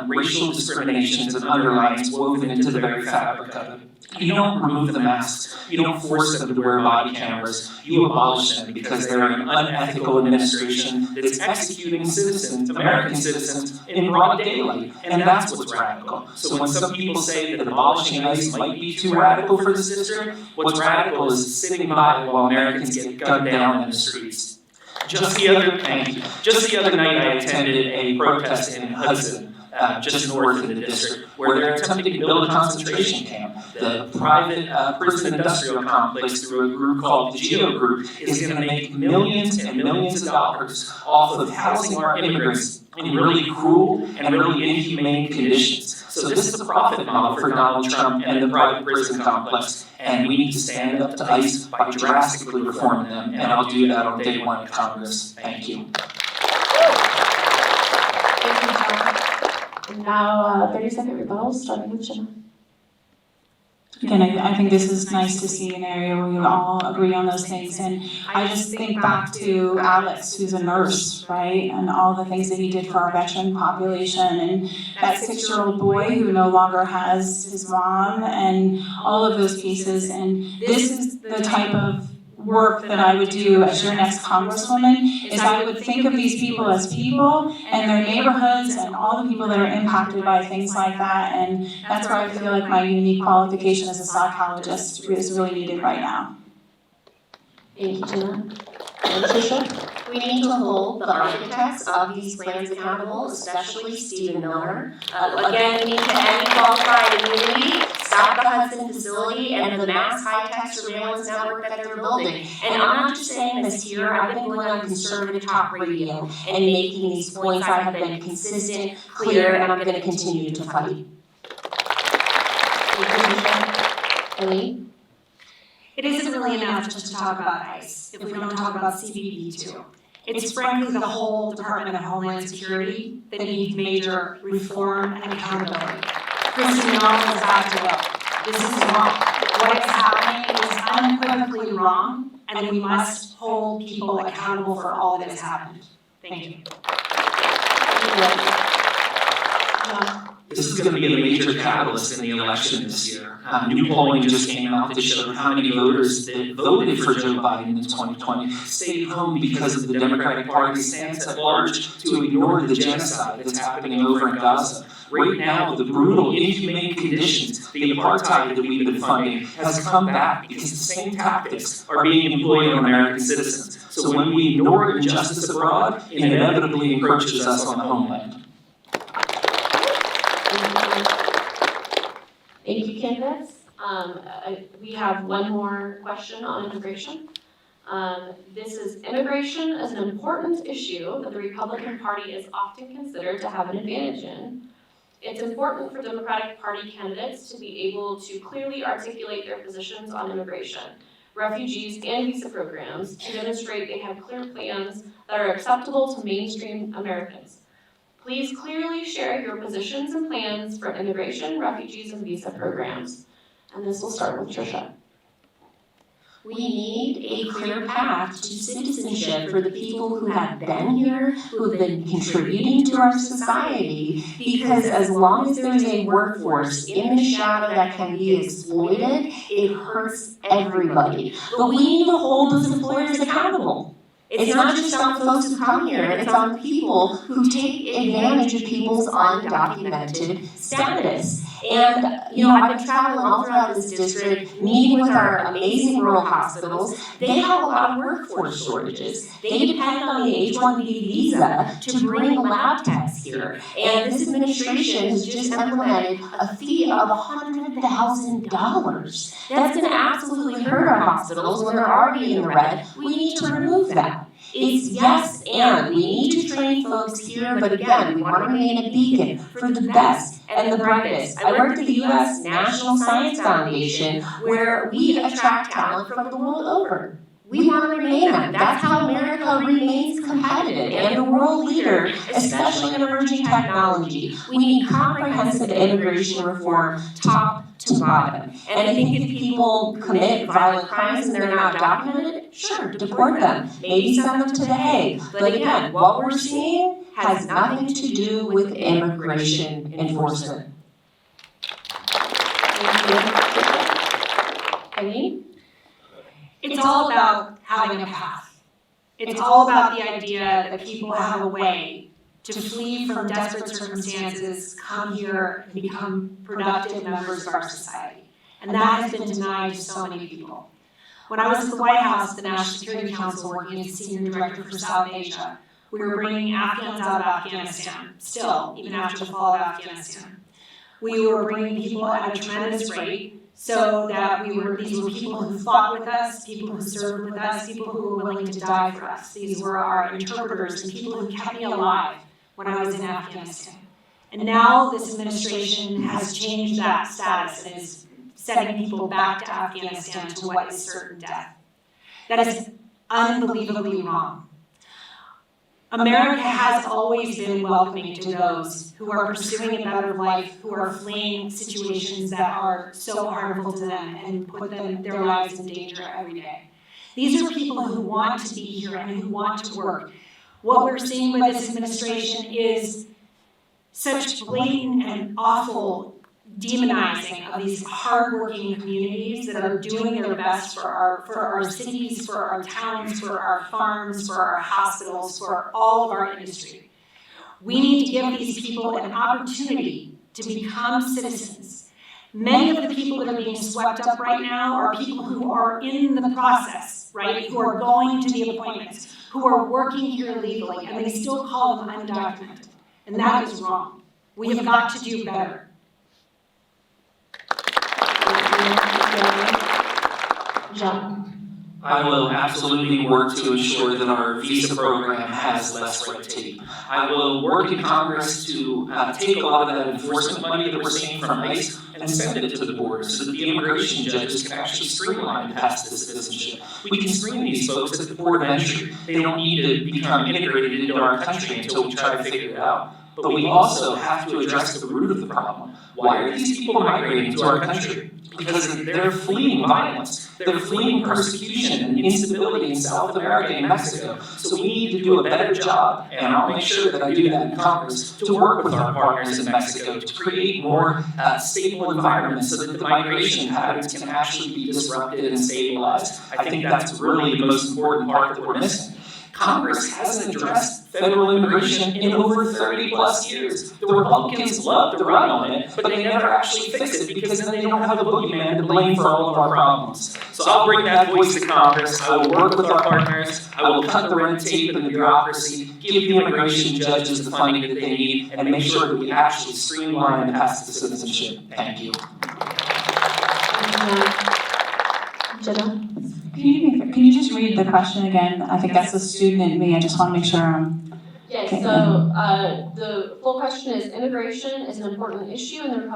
racial discriminations and underlines woven into the very fabric of it. You don't remove the masks. You don't force them to wear body cameras. You abolish them because they're an unethical administration that's executing citizens, American citizens, in broad daylight. And that's what's radical. So when some people say that abolishing ICE might be too radical for this district, what's radical is sitting by while Americans get gunned down in the streets. Just the other night I attended a protest in Hudson. Just north of the district, where they're attempting to build a concentration camp. The private prison industrial complex through a group called the GEO Group is going to make millions and millions of dollars off of housing our immigrants in really cruel and really inhumane conditions. So this is a profit model for Donald Trump and the private prison complex, and we need to stand up to ICE by drastically reforming them, and I'll do that on day one of Congress. Thank you. Now, 30-second rebuttal, starting with Jenna. Again, I think this is nice to see an area where we all agree on those things. And I just think back to Alex, who's a nurse, right? And all the things that he did for our veteran population. And that 6-year-old boy who no longer has his mom and all of those pieces. And this is the type of work that I would do as your next congresswoman, is I would think of these people as people and their neighborhoods and all the people that are impacted by things like that. And that's where I feel like my unique qualification as a psychologist is really needed right now. Thank you, Tina. And Tricia? We need to hold the architects of these plans accountable, especially Stephen Miller. Again, we need to end qualified immunity, stop the Hudson facility, and the mass high-tech surveillance network that they're building. And I'm not just saying this here, I've been going on conservative talk radio and making these points. I have been consistent, clear, and I'm going to continue to fight. Thank you, Tricia. Eileen? It isn't really enough just to talk about ICE if we don't talk about CBP too. It's frankly the whole Department of Homeland Security that needs major reform and accountability. Kristen Nolan has got to go. This is wrong. What is happening is unequivocally wrong, and we must hold people accountable for all that has happened. Thank you. This is going to be a major catalyst in the election this year. New polling just came out that showed how many voters that voted for Joe Biden in 2020 stayed home because of the Democratic Party's stance at large to ignore the genocide that's happening over in Gaza. Right now, the brutal, inhumane conditions, the apartheid that we've been fighting, has come back because the same tactics are being employed on American citizens. So when we ignore injustice abroad, it inevitably encroaches us on the homeland. Thank you, Candace. We have one more question on immigration. This is immigration is an important issue that the Republican Party is often considered to have an advantage in. It's important for Democratic Party candidates to be able to clearly articulate their positions on immigration, refugees, and visa programs to demonstrate they have clear plans that are acceptable to mainstream Americans. Please clearly share your positions and plans for immigration, refugees, and visa programs. And this will start with Tricia. We need a clear path to citizenship for the people who have been here, who have been contributing to our society, because as long as there is a workforce in the shadow that can be exploited, it hurts everybody. But we need to hold those employers accountable. It's not just on the folks who come here, it's on the people who take advantage of people's undocumented status. And, I've been traveling all throughout this district, meeting with our amazing rural hospitals. They have a lot of workforce shortages. They depend on the H-1B visa to bring lab techs here. And this administration has just implemented a fee of $100,000. That's going to absolutely hurt our hospitals when they're already in the red. We need to remove that. It's yes, and we need to train folks here, but again, we want to remain a beacon for the best and the brightest. I worked at the U.S. National Science Foundation, where we attract talent from the world over. We want to remain that. That's how America remains competitive and the world leader, especially in emerging technology. We need comprehensive immigration reform, top to bottom. And I think if people commit violent crimes and they're not documented, sure, deport them. Maybe send them to The Hague. But again, what we're seeing has nothing to do with immigration enforcement. Thank you. Eileen? It's all about having a path. It's all about the idea that people have a way to flee from desperate circumstances, come here, and become productive members of our society. And that has been denied to so many people. When I was at the White House, the National Security Council, working as Senior Director for South Asia, we were bringing Afghans out of Afghanistan, still, even after the fall of Afghanistan. We were bringing people at a tremendous rate, so that these were people who fought with us, people who served with us, people who were willing to die for us. These were our interpreters and people who kept me alive when I was in Afghanistan. And now this administration has changed that status and is sending people back to Afghanistan to what is certain death. That is unbelievably wrong. America has always been welcoming to those who are pursuing a better life, who are fleeing situations that are so harmful to them and put their lives in danger every day. These are people who want to be here and who want to work. What we're seeing with this administration is such blatant and awful demonizing of these hardworking communities that are doing their best for our cities, for our towns, for our farms, for our hospitals, for all of our industry. We need to give these people an opportunity to become citizens Many of the people that are being swept up right now are people who are in the process, right? Who are going to the appointments, who are working here legally, and they still call them undocumented. And that is wrong. We have got to do better. John. I will absolutely work to ensure that our visa program has less red tape. I will work in Congress to take a lot of that enforcement money that we're seeing from ICE and send it to the board so that the immigration judges can actually streamline the path to citizenship. We can screen these folks at the port of entry. They don't need to become integrated into our country until we try to figure it out. But we also have to address the root of the problem. Why are these people migrating to our country? Because they're fleeing violence. They're fleeing persecution and instability in South America and Mexico. So we need to do a better job, and I'll make sure that I do that in Congress, to work with our partners in Mexico to create more stable environments so that the migration patterns can actually be disrupted and stabilized. I think that's really the most important part that we're missing. Congress hasn't addressed federal immigration in over 30 plus years. The Republicans love to run on it, but they never actually fix it because then they don't have a boogeyman to blame for all of our problems. So I'll bring that voice to Congress. I will work with our partners. I will cut the red tape and the bureaucracy, give the immigration judges the funding that they need, and make sure that we actually streamline the path to citizenship. Thank you. Jenna. Can you just read the question again? I think that's the student in me. I just want to make sure I'm. Yes, Okay. so the full question is, immigration is an important issue and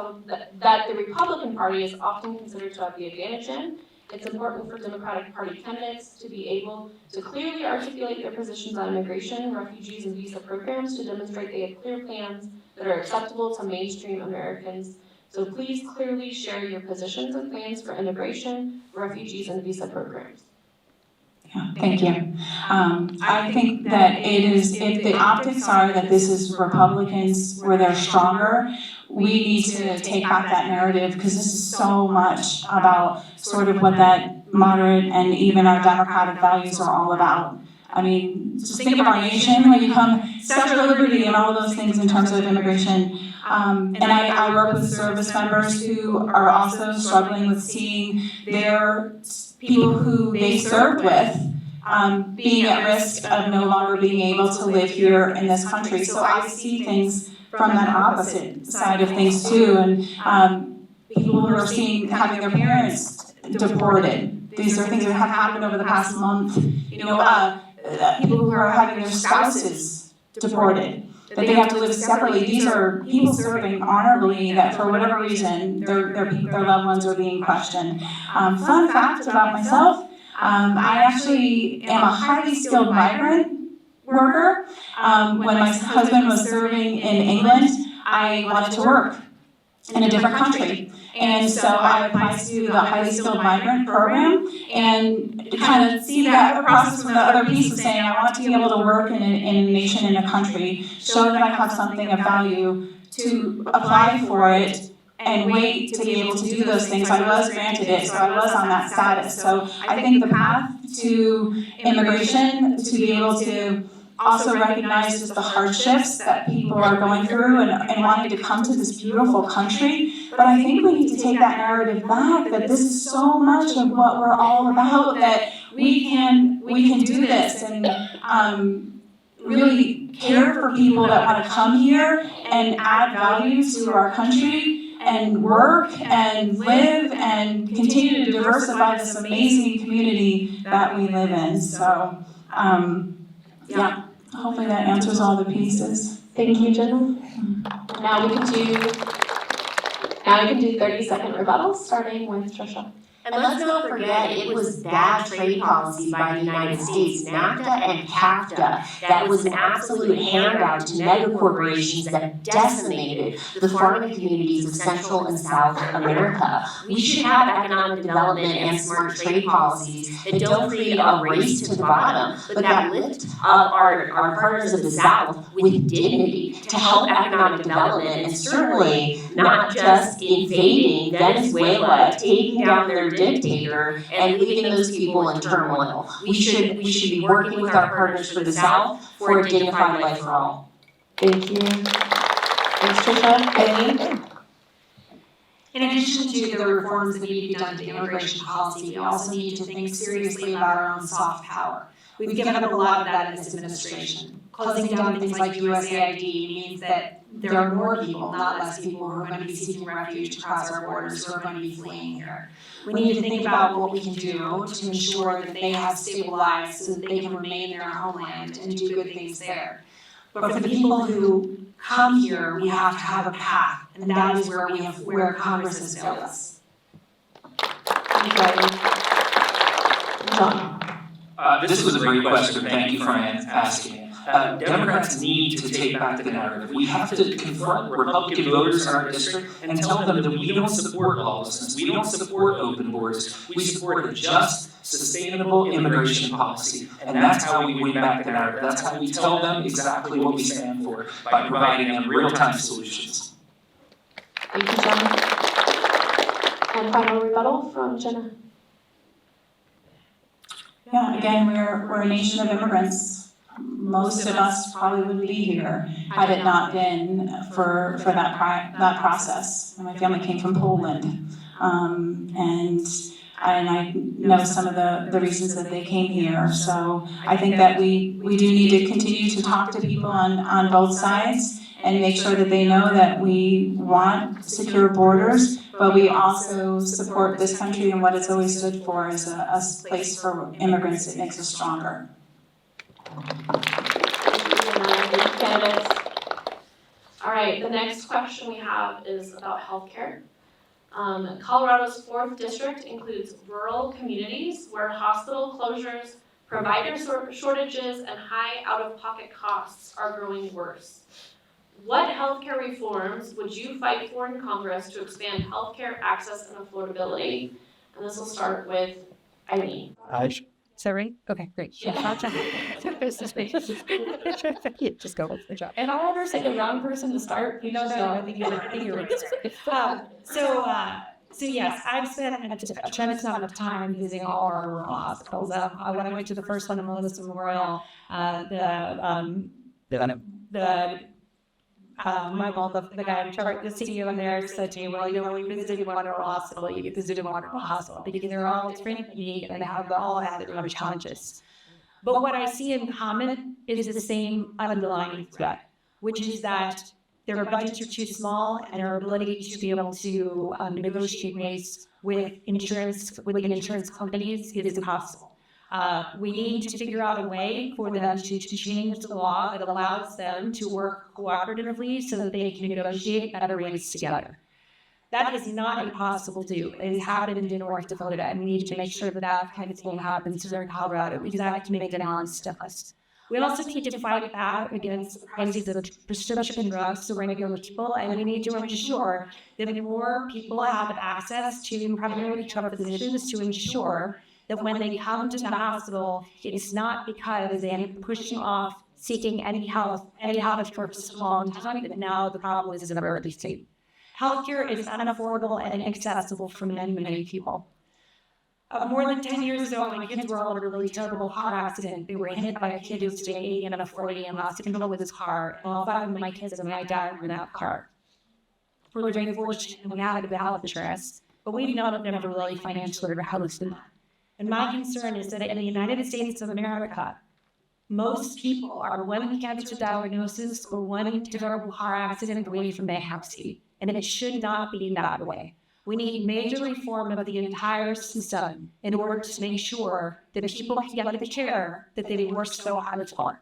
that the Republican Party is often considered to have the advantage in. It's important for Democratic Party candidates to be able to clearly articulate their positions on immigration, refugees, and visa programs to demonstrate they have clear plans that are acceptable to mainstream Americans. So please clearly share your positions and plans for immigration, refugees, and visa programs. Yeah, thank you. I think that it is, if the optics are that this is Republicans where they're stronger, we need to take back that narrative because this is so much about sort of what that moderate and even our democratic values are all about. I mean, just think of our nation when you come, Statue of Liberty and all of those things in terms of immigration. And I work with service members who are also struggling with seeing their people who they served with being at risk of no longer being able to live here in this country. So I see things from that opposite side of things too, and people who are having their parents deported. These are things that have happened over the past month. People who are having their spouses deported, that they have to live separately. These are people serving honorably that for whatever reason their loved ones are being questioned. Fun fact about myself, I actually am a highly skilled migrant worker. When my husband was serving in England, I wanted to work in a different country. And so I applied to the highly skilled migrant program and kind of see that process from the other piece of saying I want to be able to work in a nation, in a country, show that I have something of value to apply for it and wait to be able to do those things. I was granted it, so I was on that status. So I think the path to immigration, to be able to also recognize just the hardships that people are going through and wanting to come to this beautiful country. But I think we need to take that narrative back, that this is so much of what we're all about, that we can do this and really care for people that want to come here and add value to our country and work and live and continue to diversify this amazing community that we live in. So, yeah, hopefully that answers all the pieces. Thank you, Jenna. Now we can do 30-second rebuttals, starting with Trisha. And let's not forget, it was bad trade policy by the United States, NAFTA and CAFTA, that was an absolute handout to mega corporations that decimated the farming communities of Central and South America. We should have economic development and smart trade policies that don't create a race to the bottom, but that lift up our partners of the South with dignity to help economic development, and certainly not just invading Venezuela, taking down their dictator and leaving those people in turmoil. We should be working with our partners for the South for a dignified life for all. Thank you. Thanks, Trisha. Eileen? In addition to the reforms that need to be done to immigration policy, we also need to think seriously about our own soft power. We've given up a lot of that in this administration. Closing down things like USAID means that there are more people, not less people, who are going to be seeking refuge across our borders, who are going to be fleeing here. We need to think about what we can do to ensure that they have stable lives so that they can remain in their homeland and do good things there. But for the people who come here, we have to have a path, and that is where Congress has failed us. John. This was a great question. Thank you for asking it. Democrats need to take back the narrative. We have to confront Republican voters in our district and tell them that we don't support lawlessness. We don't support open borders. We support a just, sustainable immigration policy. And that's how we win back the narrative. That's how we tell them exactly what we stand for, by providing them real-time solutions. Thank you, John. And final rebuttal from Jenna. Yeah, again, we're a nation of immigrants. Most of us probably wouldn't be here had it not been for that process. My family came from Poland, and I know some of the reasons that they came here. So I think that we do need to continue to talk to people on both sides and make sure that they know that we want secure borders, but we also support this country and what it's always stood for as a place for immigrants that makes us stronger. Candidates. All right, the next question we have is about healthcare. Colorado's 4th district includes rural communities where hospital closures, provider shortages, and high out-of-pocket costs are growing worse. What healthcare reforms would you fight for in Congress to expand healthcare access and affordability? And this will start with Eileen. Is that right? Okay, great. Yeah. Just go with the job. And I'll ever say the wrong person to start. You know that. I think you're right. So yes, I've spent a tremendous amount of time visiting all our rural hospitals. When I went to the first one in Melissa Memorial, Michael, the guy in charge, the CEO in there said to me, well, you know, when you visited one rural hospital, you visited one rural hospital because they're all different and they have all had their own challenges. But what I see in common is the same underlying threat, which is that their budgets are too small and their ability to be able to negotiate rates with the insurance companies is impossible. We need to figure out a way for them to change the law that allows them to work cooperatively so that they can negotiate better rates together. That is not impossible to do. It has happened in North Dakota, and we need to make sure that that kind of thing happens here in Colorado because that can make it honest. We also need to fight back against the prices of prescription drugs to regular people, and we need to ensure that more people have access to primarily covered physicians to ensure that when they come to the hospital, it's not because they are pushing off seeking any help for a long time, but now the problem is in the early state. Healthcare is unaffordable and inaccessible for many people. More than 10 years ago, my kids were all in a really terrible car accident. They were hit by a kid who was doing 80 and a 40 and lost control with his car. And all 5 of my kids and my dad were in that car. We were very fortunate and we had a health insurance, but we've never really financially housed them. And my concern is that in the United States of America, most people are one cancer diagnosis or one terrible car accident away from bankruptcy, and it should not be that way. We need major reform of the entire system in order to make sure that people can get the care that they work so hard for.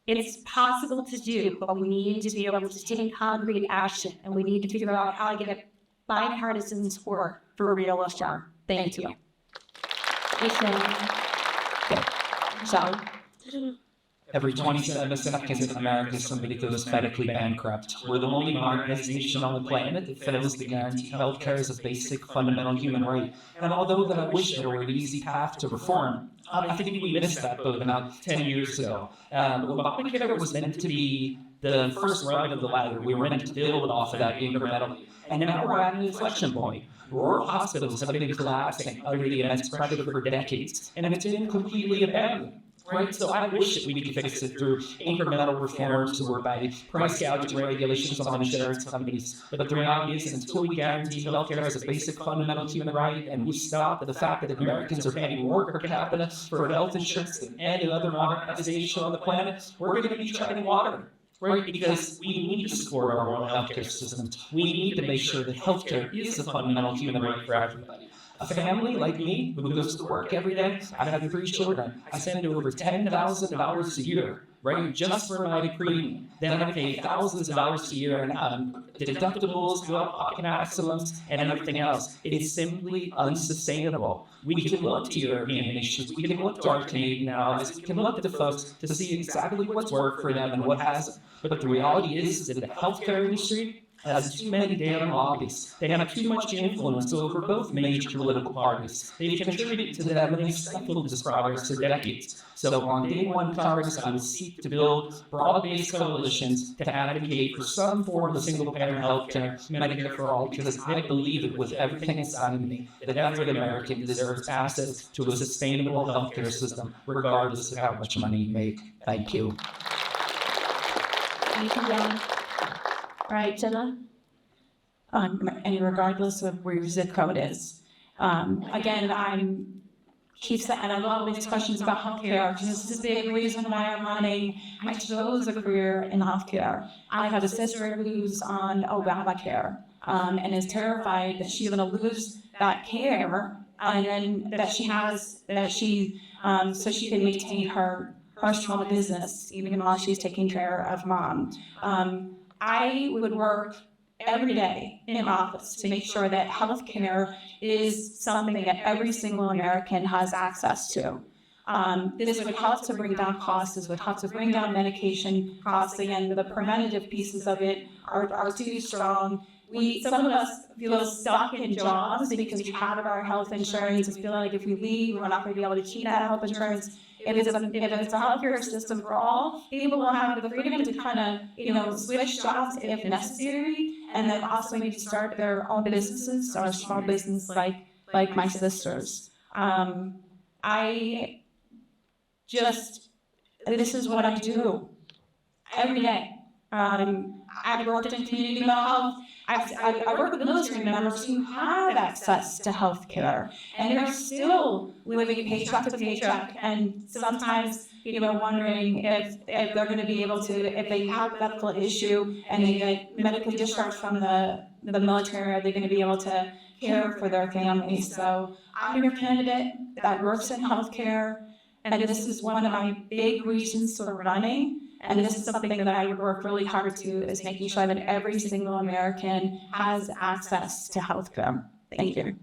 It's possible to do, but we need to be able to take concrete action, and we need to figure out how to get bipartisan support for a real reform. Thank you. Every 27 seconds in America, somebody goes medically bankrupt. We're the only modernized nation on the planet that fails to guarantee healthcare as a basic, fundamental human right. And although that I wish there were an easy path to reform, I think we missed that boat about 10 years ago. Obamacare was meant to be the first rung of the ladder. We were meant to build off of that incrementally. And now we're at an inflection point. Rural hospitals have been collapsing under the immense pressure for decades, and it's been completely abandoned. right? So I wish that we could fix it through incremental reforms or by price gouging regulations on insurance companies. But the reality is, until we guarantee healthcare as a basic fundamental human right, and we stop the fact that Americans are paying more per capita for health insurance than any other modernization on the planet, we're going to be treading water. Right, because we need to support our own healthcare system. We need to make sure that healthcare is a fundamental human right for everybody. A family like me who goes to work every day, I have 3 children. I spend over $10,000 a year, right, just for my premium. Then I pay thousands of dollars a year in deductibles, pocket accidents, and everything else. It is simply unsustainable. We can look to European nations, we can look to our Canadian allies, we can look to folks to see exactly what's worked for them and what hasn't. But the reality is that the healthcare industry has too many damn lobbies. They have too much influence over both major political parties. They've contributed to them and they've stifled this progress for decades. So on day one Congress, I will seek to build broad-based coalitions to advocate for some form of single-payer health care, Medicare for all, because I believe it with everything inside of me that every American deserves access to a sustainable healthcare system, regardless of how much money you make. Thank you. Thank you, John. All right, Jenna? And regardless of where your zip code is. Again, and I love all these questions about healthcare, because this is a big reason why I'm running. I chose a career in healthcare. I have a sister who's on Obamacare, and is terrified that she's going to lose that care, and then so she can maintain her small business, even while she's taking care of mom. I would work every day in office to make sure that healthcare is something that every single American has access to. This would help to bring down costs. This would help to bring down medication costs. Again, the preventative pieces of it are too strong. Some of us feel stuck in jobs because we have our health insurance. We feel like if we leave, we're not going to be able to keep that health insurance. If it's a healthcare system for all, people will have the freedom to kind of, switch jobs if necessary, and then also maybe start their own businesses or a small business like my sisters. This is what I do every day. I've worked in community mental health. I work with military members who have access to health care, and they're still living paycheck to paycheck, and sometimes, wondering if they're going to be able to, if they have a medical issue and they get medically discharged from the military, are they going to be able to care for their families? So I'm your candidate that works in healthcare, and this is one of my big reasons for running. And this is something that I would work really hard to, is making sure that every single American has access to health care. Thank you.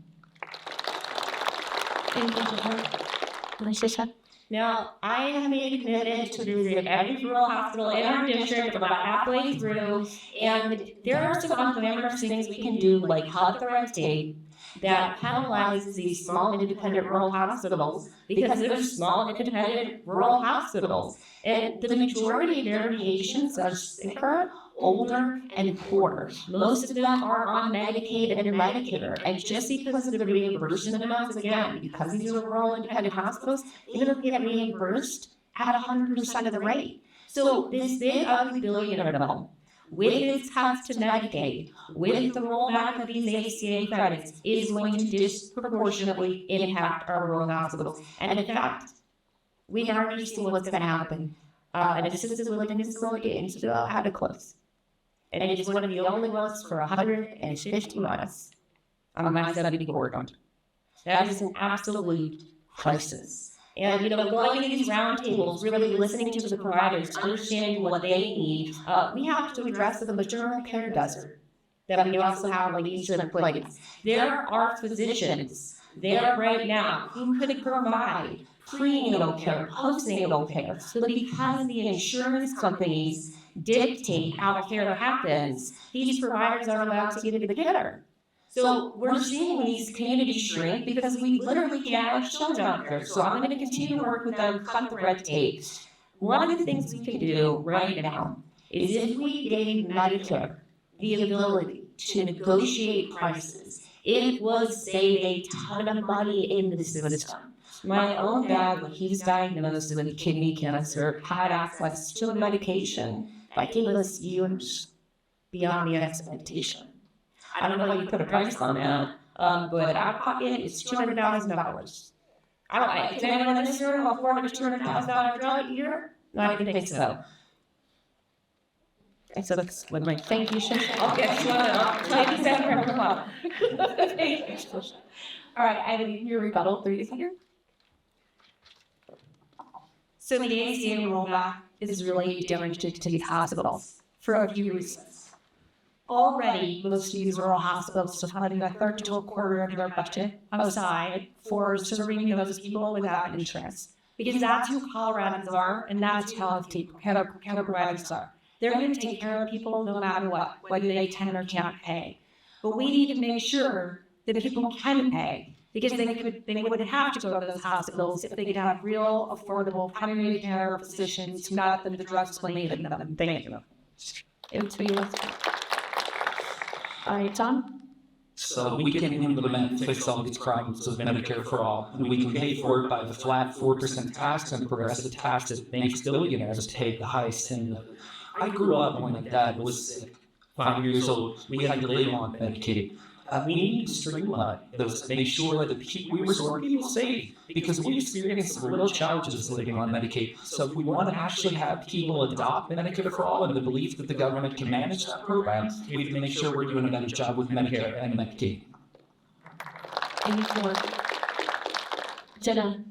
Now, I have made a commitment to visit every rural hospital in our district about halfway through, and there are some unglamorous things we can do, like cut the red tape that penalizes these small independent rural hospitals, because they're small independent rural hospitals, and the majority of their patients are sicker, older, and poorer. Most of them are on Medicaid and Medicare, and just because of the reimbursement amounts, again, because these are rural independent hospitals, even if they get reimbursed at 100% of the rate. So this big ugly billionaire bill, with its cuts to Medicaid, with the rollback of these ACA credits, is going to disproportionately impact our rural hospitals. And in fact, we already see what's going to happen. An assisted living facility in Seville had to close. And it is one of the only ones for 150 months on my 74 country. That is an absolute crisis. And, going to these roundtables, really listening to the providers, understanding what they need, we have to address the maternal care desert that we also have on these places. There are physicians there right now who could provide prenatal care, postnatal care, but because the insurance companies dictate how care happens, these providers are allowed to give the care. So we're seeing these communities shrink because we literally can't have children out there. So I'm going to continue to work with them, cut the red tape. One of the things we can do right now is if we gave Medicare the ability to negotiate prices, it would save a ton of money in the system. My own dad, when he was diagnosed with kidney cancer, had access to medication that gave us years beyond the expectation. I don't know how you put a price on that, but out of pocket is $200,000. Can anyone in this room afford a $200,000 drug a year? No, I didn't think so. And so that's what my thank you should. I'll get you on. Thank you, Senator. Thank you. All right, I have your rebuttal, 30 seconds. So the ACA rollback is really damaging to these hospitals for a few reasons. Already, most of these rural hospitals are having a third to a quarter of their budget aside for serving those people without insurance. Because that's who Coloradans are, and that's how providers are. They're going to take care of people no matter what, whether they can or can't pay. But we need to make sure that people can pay, because they wouldn't have to go to those hospitals if they could have real, affordable, primary care physicians, not the drugs related to them. Thank you. All right, John? So we can implement, fix all these problems with Medicare for all, and we can pay for it by the flat 4% tax and progressive tax that makes billionaires take the highest in. I grew up when my dad was sick, 5 years old. We had to live on Medicaid. We need to streamline those, make sure that we restore people safe, because we experience real challenges living on Medicaid. So if we want to actually have people adopt Medicare for all and the belief that the government can manage that program, we have to make sure we're doing a better job with Medicare and Medicaid. Any more? Jenna?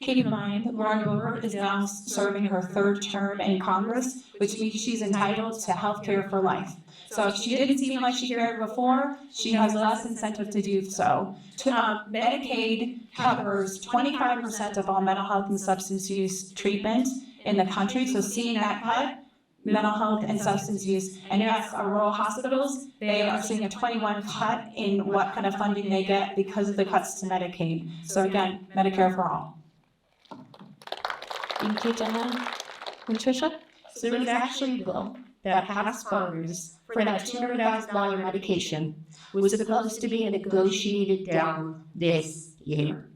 Keep in mind, Lauren Boebert is now serving her third term in Congress, which means she's entitled to health care for life. So if she didn't seem like she cared before, she has less incentive to do so. Medicaid covers 25% of all mental health and substance use treatment in the country. So seeing that cut, mental health and substance use, and yes, our rural hospitals, they are seeing a 21% cut in what kind of funding they get because of the cuts to Medicaid. So again, Medicare for all. Thank you, Jenna. Patricia? So there was actually a bill that passed funds for that $200,000 medication was supposed to be negotiated down this year.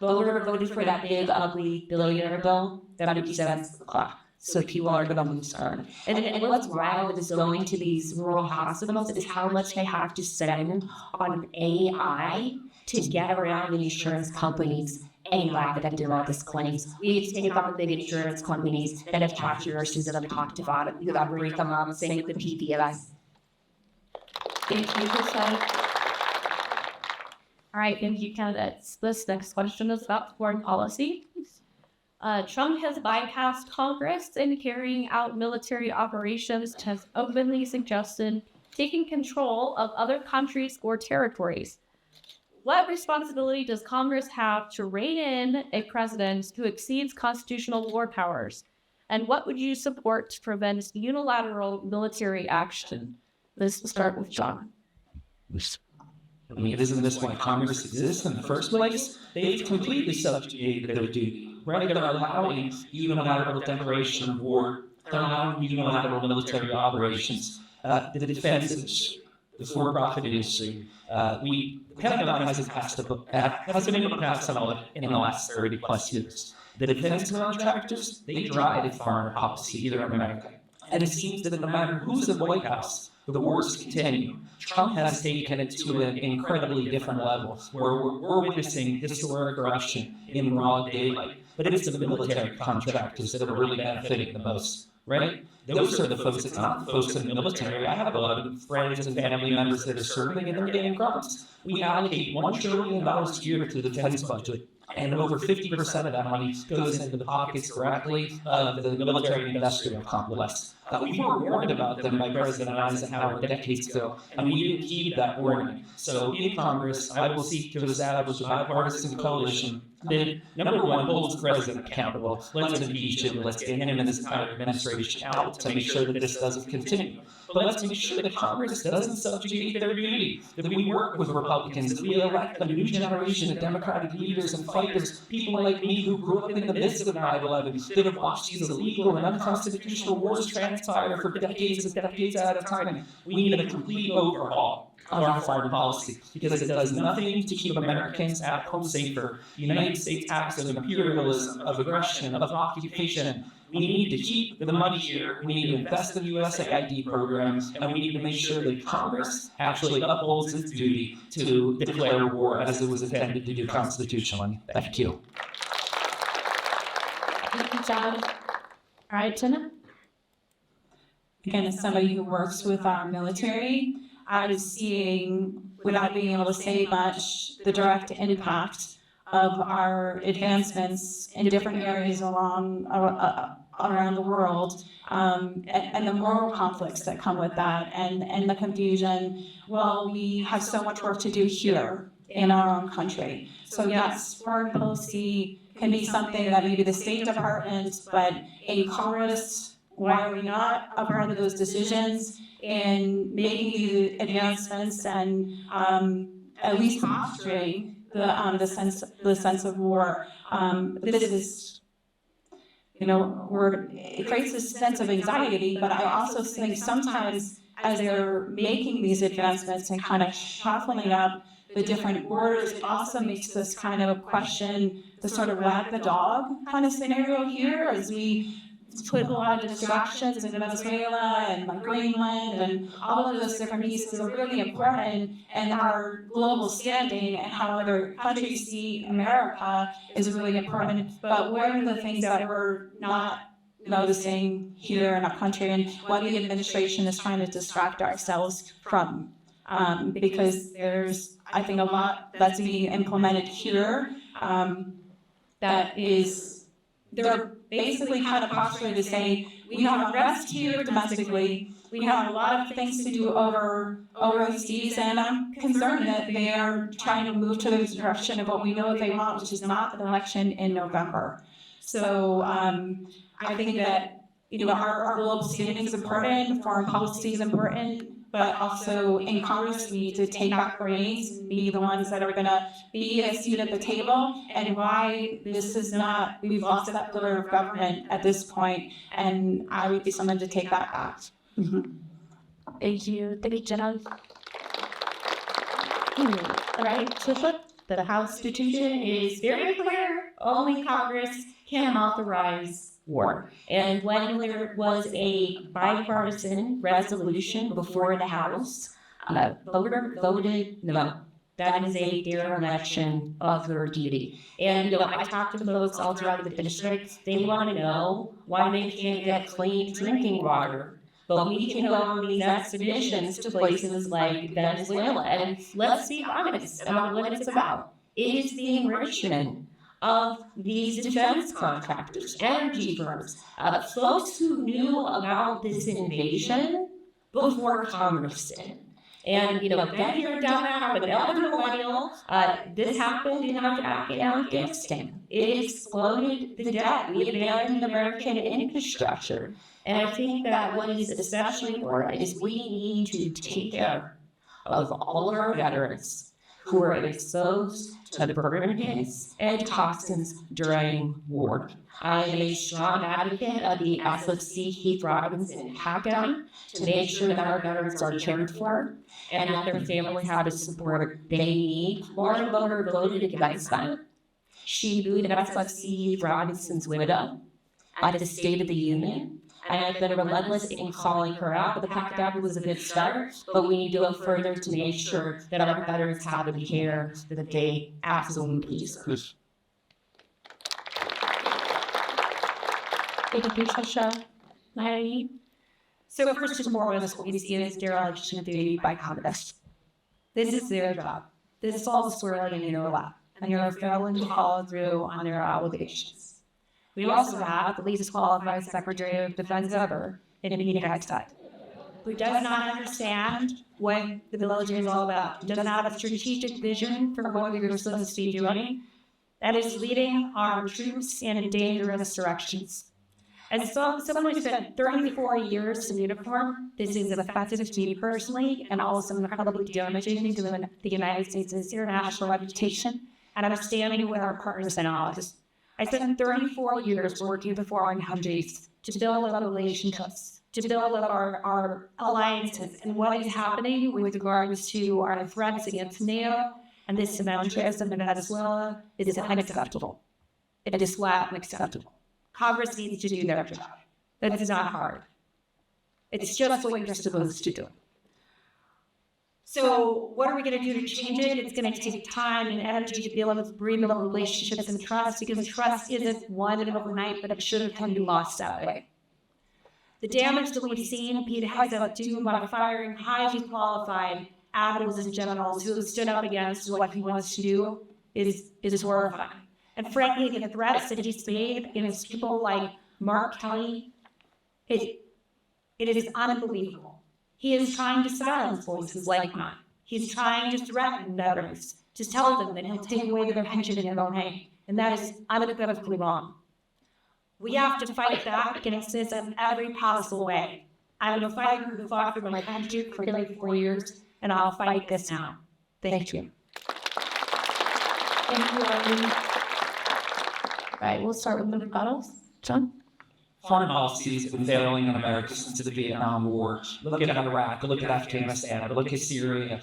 Voter voted for that big, ugly billionaire bill that would be 7 o'clock. So people are going to concerned. And what's wild is going to these rural hospitals is how much they have to spend on AI to get around the insurance companies and lack that do all these claims. We take about the big insurance companies that have captured nurses that have talked about it. You got to break them up, same with the PPS. Thank you, Chriselle. All right, thank you, candidates. This next question is about foreign policy. Trump has bypassed Congress in carrying out military operations and has openly suggested taking control of other countries or territories. What responsibility does Congress have to rein in a president who exceeds constitutional war powers? And what would you support to prevent unilateral military action? Let's start with John. I mean, isn't this why Congress exists in the first place? They've completely subjugated their duty. Right? They're allowing unilateral declaration of war. They're allowing unilateral military operations. The defense industry, the for-profit industry. The Pentagon hasn't been able to pass on it in the last 30 plus years. The defense contractors, they drive foreign policy here in America. And it seems that no matter who's in the White House, the wars continue. Trump has taken it to an incredibly different level, where we're witnessing historic corruption in broad daylight. But it's the military contractors that are really benefiting the most, right? Those are the folks, it's not the folks in the military. I have a lot of friends and family members that are serving and they're getting grants. We allocate $1 trillion a year to the defense budget, and over 50% of that money goes into the pockets directly of the military industrial complex. We were warned about them by President Eisenhower decades ago, and we didn't heed that warning. So in Congress, I will seek to establish a bipartisan coalition that, number one, holds the president accountable. Let's impeach him. Let's get him and his entire administration out to make sure that this doesn't continue. but let's make sure that Congress doesn't subjugate their unity, that we work with Republicans, that we elect a new generation of Democratic leaders and fighters, people like me who grew up in the midst of 9/11, that have watched these illegal and unconstitutional wars transpire for decades and decades at a time. We need a complete overhaul of our foreign policy, because it does nothing to keep Americans at home safer. The United States acts of imperialism, of aggression, of occupation. We need to keep the money here. We need to invest in USAID programs, and we need to make sure that Congress actually upholds its duty to declare war as it was intended to do constitutionally. Thank you. Thank you, John. All right, Tina? Again, as somebody who works with our military, I was seeing, without being able to say much, the direct impact of our advancements in different areas around the world, and the moral conflicts that come with that, and the confusion. Well, we have so much work to do here in our own country. So yes, foreign policy can be something that maybe the State Department, but in Congress, why are we not a part of those decisions in making these advancements and at least fostering the sense of war? This is, it creates this sense of anxiety, but I also think sometimes as they're making these advancements and kind of shuffling up the different borders, it also makes us kind of question the sort of wag the dog kind of scenario here, as we put a lot of distractions in Venezuela and like Greenland, and all of those different pieces are really important, and our global standing and how other countries see America is really important. But what are the things that we're not noticing here in our country, and what the administration is trying to distract ourselves from? Because there's, I think, a lot that's being implemented here that is, they're basically kind of posturing to say, we have unrest here domestically, we have a lot of things to do overseas, and I'm concerned that they are trying to move to the direction of what we know they want, which is not an election in November. So I think that our global standing is important, foreign policy is important, but also in Congress we need to take back the reins and be the ones that are going to be a seat at the table, and why this is not, we've lost that pillar of government at this point, and I would be someone to take that back. Thank you. Thank you, Jenna. All right, so look, the House Constitution is very clear. Only Congress can authorize war. And when there was a bipartisan resolution before the House, a voter voted no. That is a dereliction of their duty. And I talked to folks all throughout the district. They want to know why they can't get clean drinking water. But we can go on these expeditions to places like Venezuela, and let's be honest about what it's about. It is the enrichment of these defense contractors, energy firms, folks who knew about this invasion before Congress did. And, been here, done that, I'm an elder millennial. This happened in Afghanistan. It exploded the debt. We abandoned American infrastructure. And I think that what is especially important is we need to take care of all of our veterans who are exposed to the burnings and toxins during war. I am a strong advocate of the SFC Keith Robinson hack-down to make sure that our veterans are cared for and that their families have the support they need. Lauren Boebert voted against that. She booed SFC Keith Robinson's widow at the State of the Union. And I've been relentless in calling her out, but the hack-down was a good start, but we need to go further to make sure that our veterans have the care that they absolutely deserve. Thank you, Trisha. Larry? So first and foremost, what we see is dereliction of duty by Congress. This is their job. This falls squarely in your lap, and you're failing to follow through on their obligations. We also have the least qualified Secretary of Defense ever in Anita Hextide, who does not understand what the military is all about, does not have a strategic vision for what we were supposed to be doing, that is leading our troops in dangerous directions. As someone who spent 34 years in uniform, this is offensive to me personally, and also incredibly damaging to the United States' international reputation, and I'm standing with our partners and allies. I spent 34 years working with foreign countries to build up relationships, to build up our alliances, and what is happening with regards to our threats against NATO and this militarism in Venezuela is unacceptable. It is flat unacceptable. Congress needs to do their job. That is not hard. It's just what you're supposed to do. So what are we going to do to change it? It's going to take time and energy to be able to rebuild relationships and trust, because trust isn't won overnight, but it shouldn't be lost that way. The damage that we've seen Pete has to do by firing highly qualified admirals and generals who have stood up against what he wants to do is horrifying. And frankly, the threats that he's made against people like Mark Kelly, it is unbelievable. He is trying to silence voices like mine. He's trying to threaten veterans, to tell them that he'll take away their pension in their own name. And that is unequivocally wrong. We have to fight back against this in every possible way. I'm a fighter who fought for my country for 34 years, and I'll fight this now. Thank you. Thank you, Lauren. Right, we'll start with the rebuttals. John? Foreign policy has been failing in America since the Vietnam War. Look at Iraq, look at Afghanistan, look at Syria.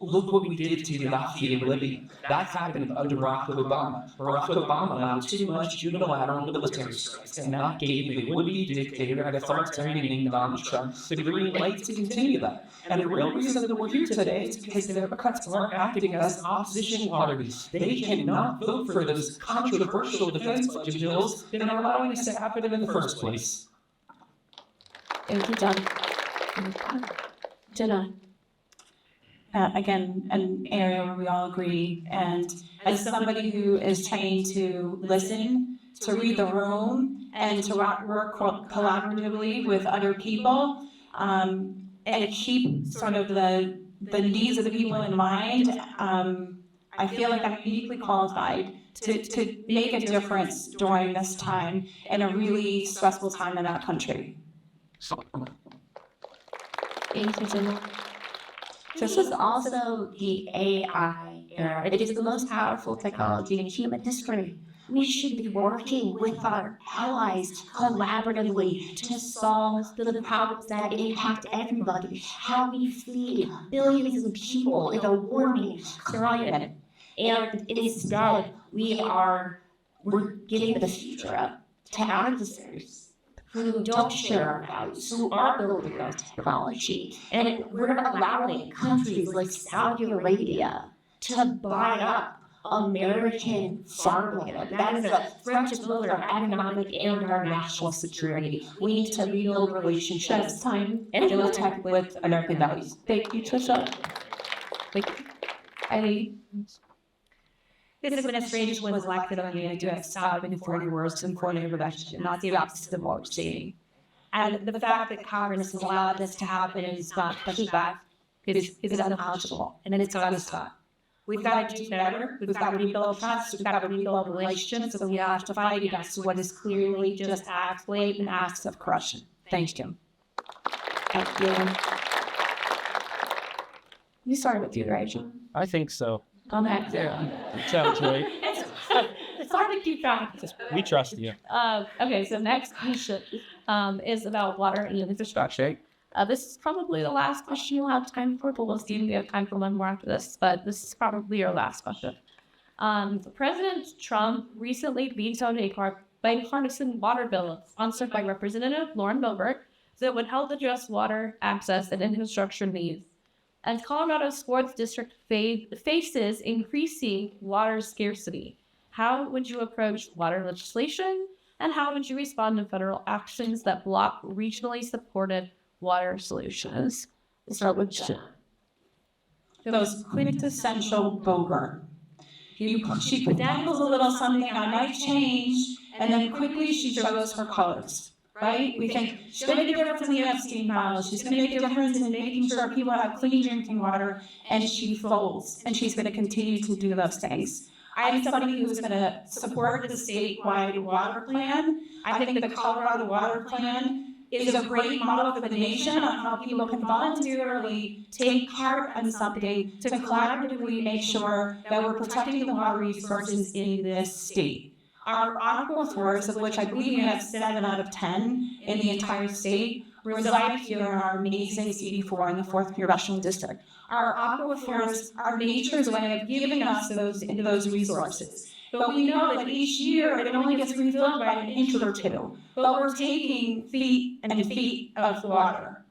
Look what we did to Gaddafi in Libya. That happened under Barack Obama. Barack Obama allowed too much unilateral military strikes and not gave the would-be dictator and authoritarian Donald Trump the green light to continue that. And the real reason that we're here today is because the Democrats are acting as opposition parties. They cannot vote for those controversial defense budget bills that are allowing this to happen in the first place. Thank you, John. Jenna? Again, an area where we all agree. And as somebody who is trained to listen, to read the room, and to work collaboratively with other people, and keep sort of the needs of the people in mind, I feel like I'm uniquely qualified to make a difference during this time in a really stressful time in our country. Thank you, Jenna. This is also the AI era. It is the most powerful technology in human history. We should be working with our allies collaboratively to solve the problems that impact everybody. How we feed billions of people in a warming climate. And instead, we're giving the future up to adversaries who don't share our values, who are building our technology. And we're allowing countries like Saudi Arabia to buy up American farmland. That is a threat to both our economic and our national security. We need to rebuild relationships Time and build tech with American values. Thank you, Trisha. This administration was elected on the idea of stopping foreign wars and foreign intervention, not the opposite of what we're seeing. And the fact that Congress has allowed this to happen is not pushback. It is unconscionable, and it's got to stop. We've got to do better. We've got to rebuild trust. We've got to rebuild relationships, and we have to fight against what is clearly just blatant acts of corruption. Thank you. Thank you. You started with you, right, John? I think so. Come back there. Sounds right. It's hard to keep track. We trust you. Okay, so next question is about water and infrastructure. This is probably the last question you'll have time for, but we'll see if we have time for one more after this. But this is probably your last question. President Trump recently vetoed a bipartisan water bill sponsored by Representative Lauren Boebert that would help address water access and infrastructure needs. As Colorado's 4th district faces increasing water scarcity, how would you approach water legislation, and how would you respond to federal actions that block regionally supported water solutions? Let's start with Jen. Those quintessential Boebert. She dangles a little something, I might change, and then quickly she shows her colors. Right? We think she's going to make a difference in the Epstein files. She's going to make a difference in making sure people have clean drinking water, and she folds, and she's going to continue to do those things. I'm somebody who's gonna support the statewide water plan. I think the Colorado Water Plan is a great model for the nation on how people can voluntarily take part in something to collaboratively make sure that we're protecting the water resources in this state. Our aquifers, of which I believe we have 7 out of 10 in the entire state, reside here in our amazing CD4 in the 4th Congressional District. Our aquifers are nature's way of giving us those resources. But we know that each year it only gets refilled by an inch or two. But we're taking feet and feet of water.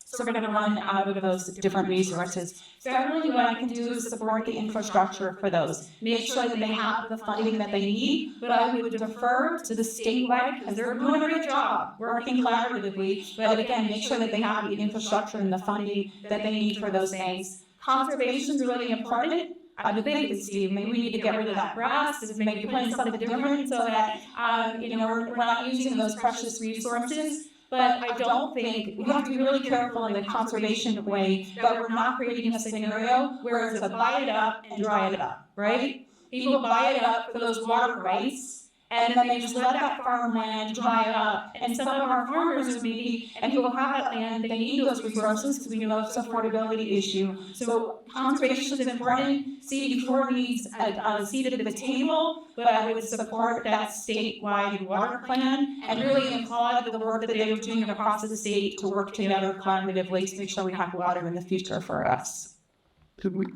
So we're going to run out of those different resources. So really what I can do is support the infrastructure for those. Make sure that they have the funding that they need, but I would defer to the statewide because they're doing a great job working collaboratively. But again, make sure that they have the infrastructure and the funding that they need for those things. Conservation is really important. I would think, Steve, maybe we need to get rid of that grass, maybe plant something different so that, we're not using those precious resources. But I don't think, we have to be really careful in the conservation way that we're not creating a scenario where it's a buy it up and dry it up, right? People buy it up for those water rights, and then they just let that farmland dry up. And some of our farmers maybe, and who will have that land, they need those resources because we know it's an affordability issue. So conservation is important. CD4 needs a seat at the table, but I would support that statewide water plan and really applaud the work that they are doing across the state to work together collaboratively to make sure we have water in the future for us. Could we?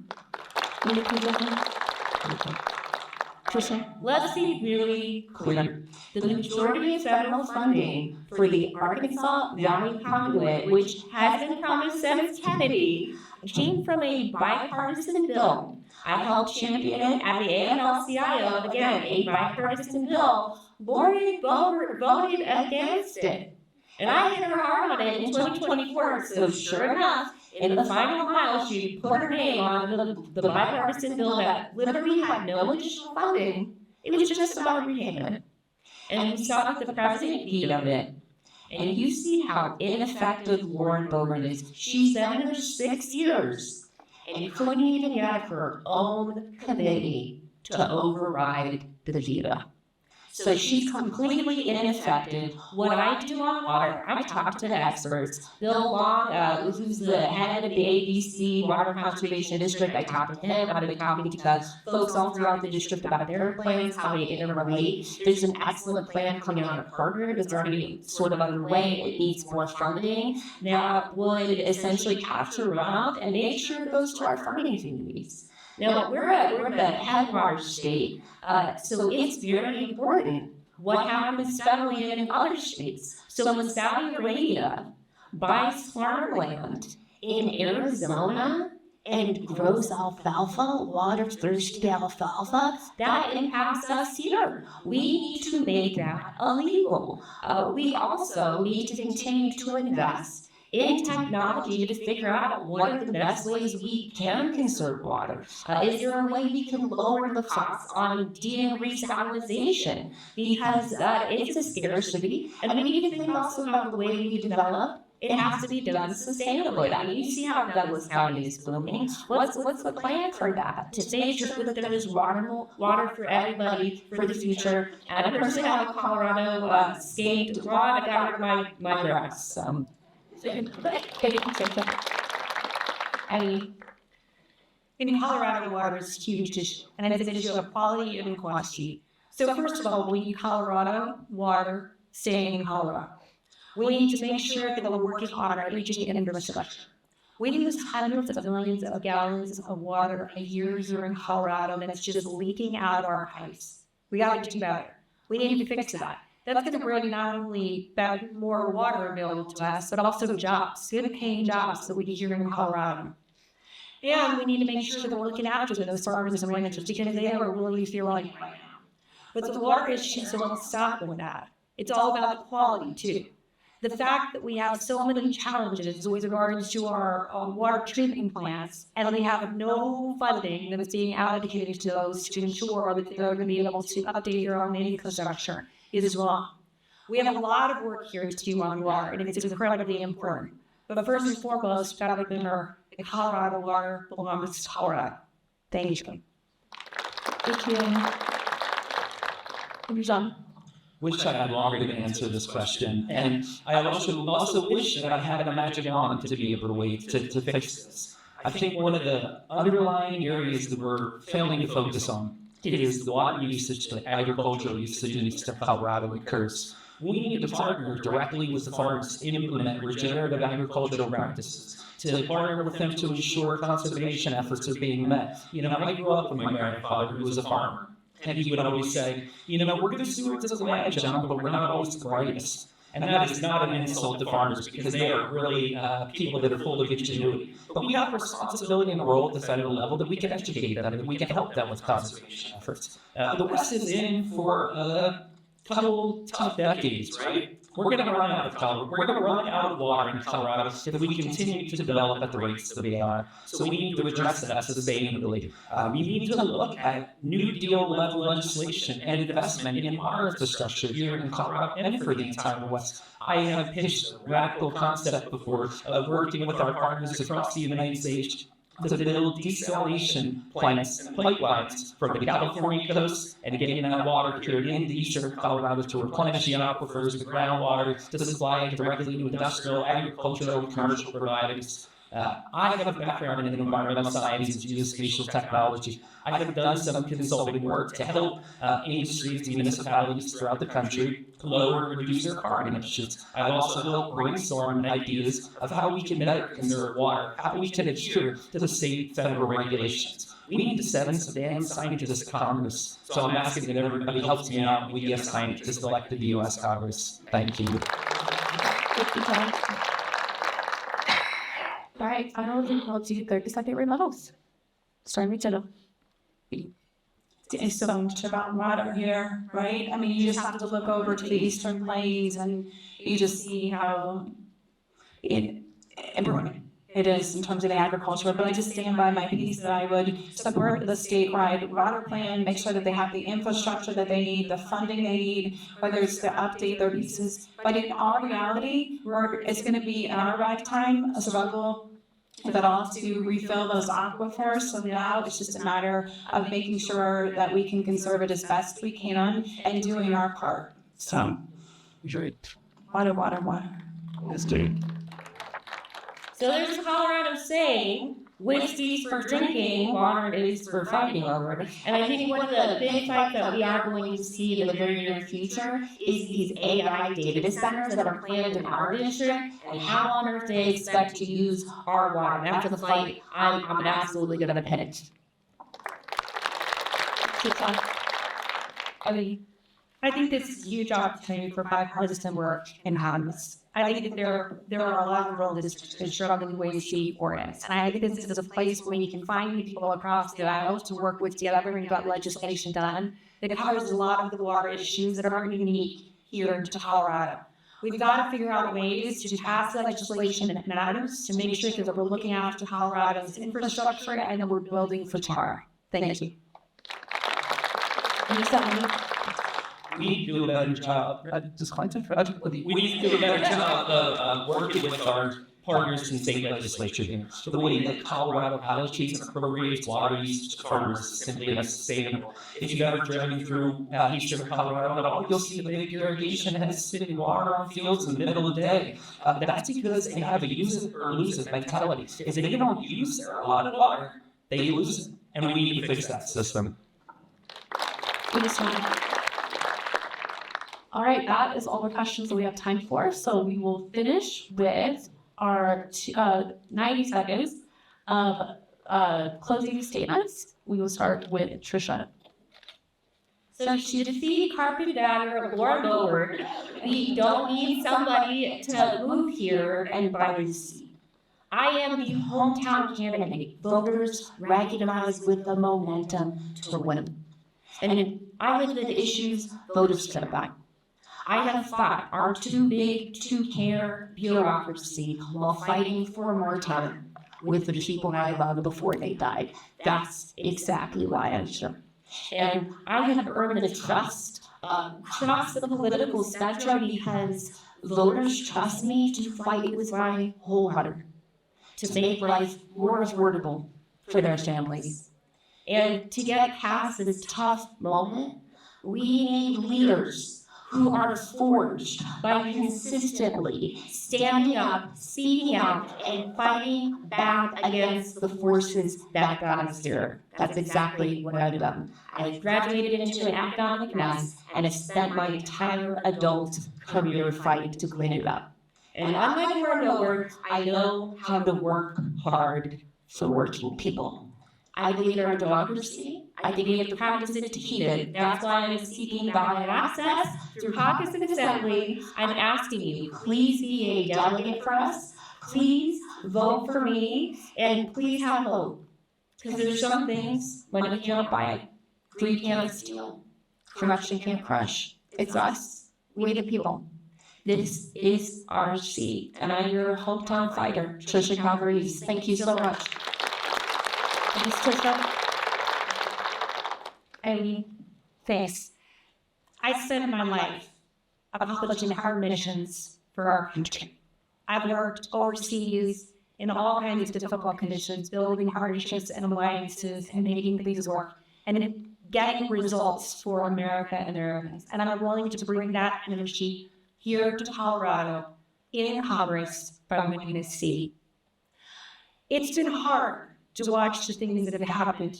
Let's be really clear. The majority of federal funding for the Arkansas Valley Conduit, which has been promised since Kennedy, came from a bipartisan bill. I helped champion it at the AFL-CIO, again, a bipartisan bill. Lauren Boebert voted against it. And I hit her hard on it in 2024, so sure enough, in the final mile, she put her name on the bipartisan bill that literally had no additional funding. It was just about repayment. And we saw that the president vetoed it. And you see how ineffective Lauren Boebert is. She's been in 6 years. And you couldn't even get her own committee to override the veto. So she's completely ineffective. What I do on water, I talk to the experts. Bill Long, who's the head of the ABC Water Conservation District, I talk to him. I've been talking to folks all throughout the district about their plans, how they interrelate. There's an excellent plan coming out of Harvard that's already sort of underway. It needs more funding. Now, it would essentially capture runoff and make sure it goes to our farming communities. Now, we're the headwater state, so it's very important what happens federally and in other states. So when Saudi Arabia buys farmland in Arizona and grows alfalfa, water-thirsty alfalfa, that impacts us here. We need to make that illegal. We also need to continue to invest in technology to figure out what are the best ways we can conserve water. Is there a way we can lower the costs on desalination? Because it's a scarcity, and we need to think also about the way we develop. It has to be done sustainably. I mean, you see how Douglas County is blooming. What's the plan for that? To make sure that there is water for everybody for the future. And of course, I have a Colorado skate. I got rid of my grass. I mean, in Colorado, water is a huge issue, and it's an issue of quality and quantity. So first of all, we need Colorado water staying in Colorado. We need to make sure that we're working on our reaching infrastructure. We use hundreds of millions of gallons of water a year here in Colorado, and it's just leaking out of our pipes. We got to do better. We need to fix that. That's going to bring not only more water available to us, but also jobs, good paying jobs that we do here in Colorado. And we need to make sure that we're looking after those farmers and ranchers because they are really feeling right now. But the water issues don't stop with that. It's all about quality too. The fact that we have so many challenges with regards to our water treatment plants, and we have no funding that is being allocated to those to ensure that they're going to be able to update their own infrastructure is wrong. We have a lot of work here to do on water, and it's incredibly important. But first and foremost, gotta remember the Colorado water belongs to Colorado. Thank you. Thank you. John. Wish I had longer to answer this question, and I also wish that I had a magic wand to be able to fix this. I think one of the underlying areas that we're failing to focus on is the water usage, the agricultural usage in eastern Colorado occurs. We need to partner directly with the farmers to implement regenerative agricultural practices, to partner with them to ensure conservation efforts are being met. I grew up with my grandfather who was a farmer. And he would always say, we're good stewards of the land, John, but we're not always the brightest. And that is not an insult to farmers because they are really people that are full of ingenuity. But we have a responsibility and a role at the federal level that we can educate them and we can help them with conservation efforts. The West is in for a couple tough decades, right? We're going to run out of Colorado. We're going to run out of water in Colorado if we continue to develop at the rates that we are. So we need to address that sustainably. We need to look at New Deal level legislation and investment in water infrastructure here in Colorado and for the entire West. I have pitched a radical concept before of working with our partners across the United States to build desalination plants and pipelines from the California coast and getting that water carried into eastern Colorado to replenish the aquifers, the groundwater, to supply it directly to industrial, agricultural, and commercial providers. I have a background in environmental science and geospatial technology. I have done some consulting work to help industries and municipalities throughout the country lower and reduce their carbon emissions. I've also helped brainstorm ideas of how we can better conserve water, how we can adhere to the state federal regulations. We need to send some damn scientists to Congress. So I'm asking that everybody helps me out. We get scientists elected to the U.S. Congress. Thank you. Thank you, John. All right, final results, 30-second remodels. Starting with Jenna. It's so much about water here, right? I mean, you just have to look over to the Eastern Plains and you just see how important it is in terms of the agriculture. But I just stand by my piece that I would support the statewide water plan, make sure that they have the infrastructure that they need, the funding they need, whether it's to update their pieces. But in all reality, it's going to be in our lifetime a struggle that all have to refill those aquifers. So now it's just a matter of making sure that we can conserve it as best we can and doing our part. So, water, water, water. Let's do it. So there's a Colorado saying, whiskey's for drinking, water is for fighting over. And I think one of the big fights that we are going to see in the very near future is these AI data centers that are planned in our district and how on earth they expect to use our water. And after the fight, I'm absolutely going to pin it. I think this is a huge opportunity for bipartisan work in Congress. I think that there are a lot of rural districts that are struggling with CD4 and I think this is a place where you can find people across the aisle to work with together and get legislation done that covers a lot of the water issues that are unique here in Colorado. We've got to figure out ways to pass legislation that matters to make sure that we're looking after Colorado's infrastructure and that we're building for tomorrow. Thank you. We need to do a better job. We need to do a better job of working with our partners in state legislature here. So the way that Colorado allocates and appropriates water usage to farmers is simply unsustainable. If you've ever driven through eastern Colorado at all, you'll see the big irrigation heads spitting water on fields in the middle of the day. That's because they have a use it or lose it mentality. If they don't use a lot of water, they lose it. And we need to fix that system. All right, that is all the questions that we have time for. So we will finish with our 90 seconds of closing statements. We will start with Trisha. So to defeat carpetbagger Lauren Boebert, we don't need somebody to move here and buy the seat. I am the hometown candidate. Voters recognize with the momentum to win. And I live the issues voters care about. I have fought our too big to care bureaucracy while fighting for more time with the people I loved before they died. That's exactly why I'm here. And I have earned the trust across the political spectrum because voters trust me to fight with my whole heart to make life more affordable for their families. And to get past this tough moment, we need leaders who are forged by consistently standing up, speaking out, and fighting back against the forces that got us here. That's exactly what I've done. I graduated into an academic mess and have spent my entire adult career fighting to clean it up. And unlike Lauren Boebert, I know how to work hard for working people. I believe in our democracy. I think we have to practice it to keep it. That's why I'm seeking ballot access through caucus and assembly. I'm asking you, please be a delegate for us. Please vote for me, and please have hope. Because there's some things when we can't buy, greed can't steal, corruption can't crush. It's us. We the people. This is our seat, and I'm your hometown fighter, Trisha Calvarese. Thank you so much. Thanks, Trisha. Thanks. I spent my life accomplishing hard missions for our country. I've worked overseas in all kinds of difficult conditions, building partnerships and alliances and making things work and getting results for America and Americans. And I'm willing to bring that energy here to Colorado in Congress by winning this seat. It's been hard to watch the things that have happened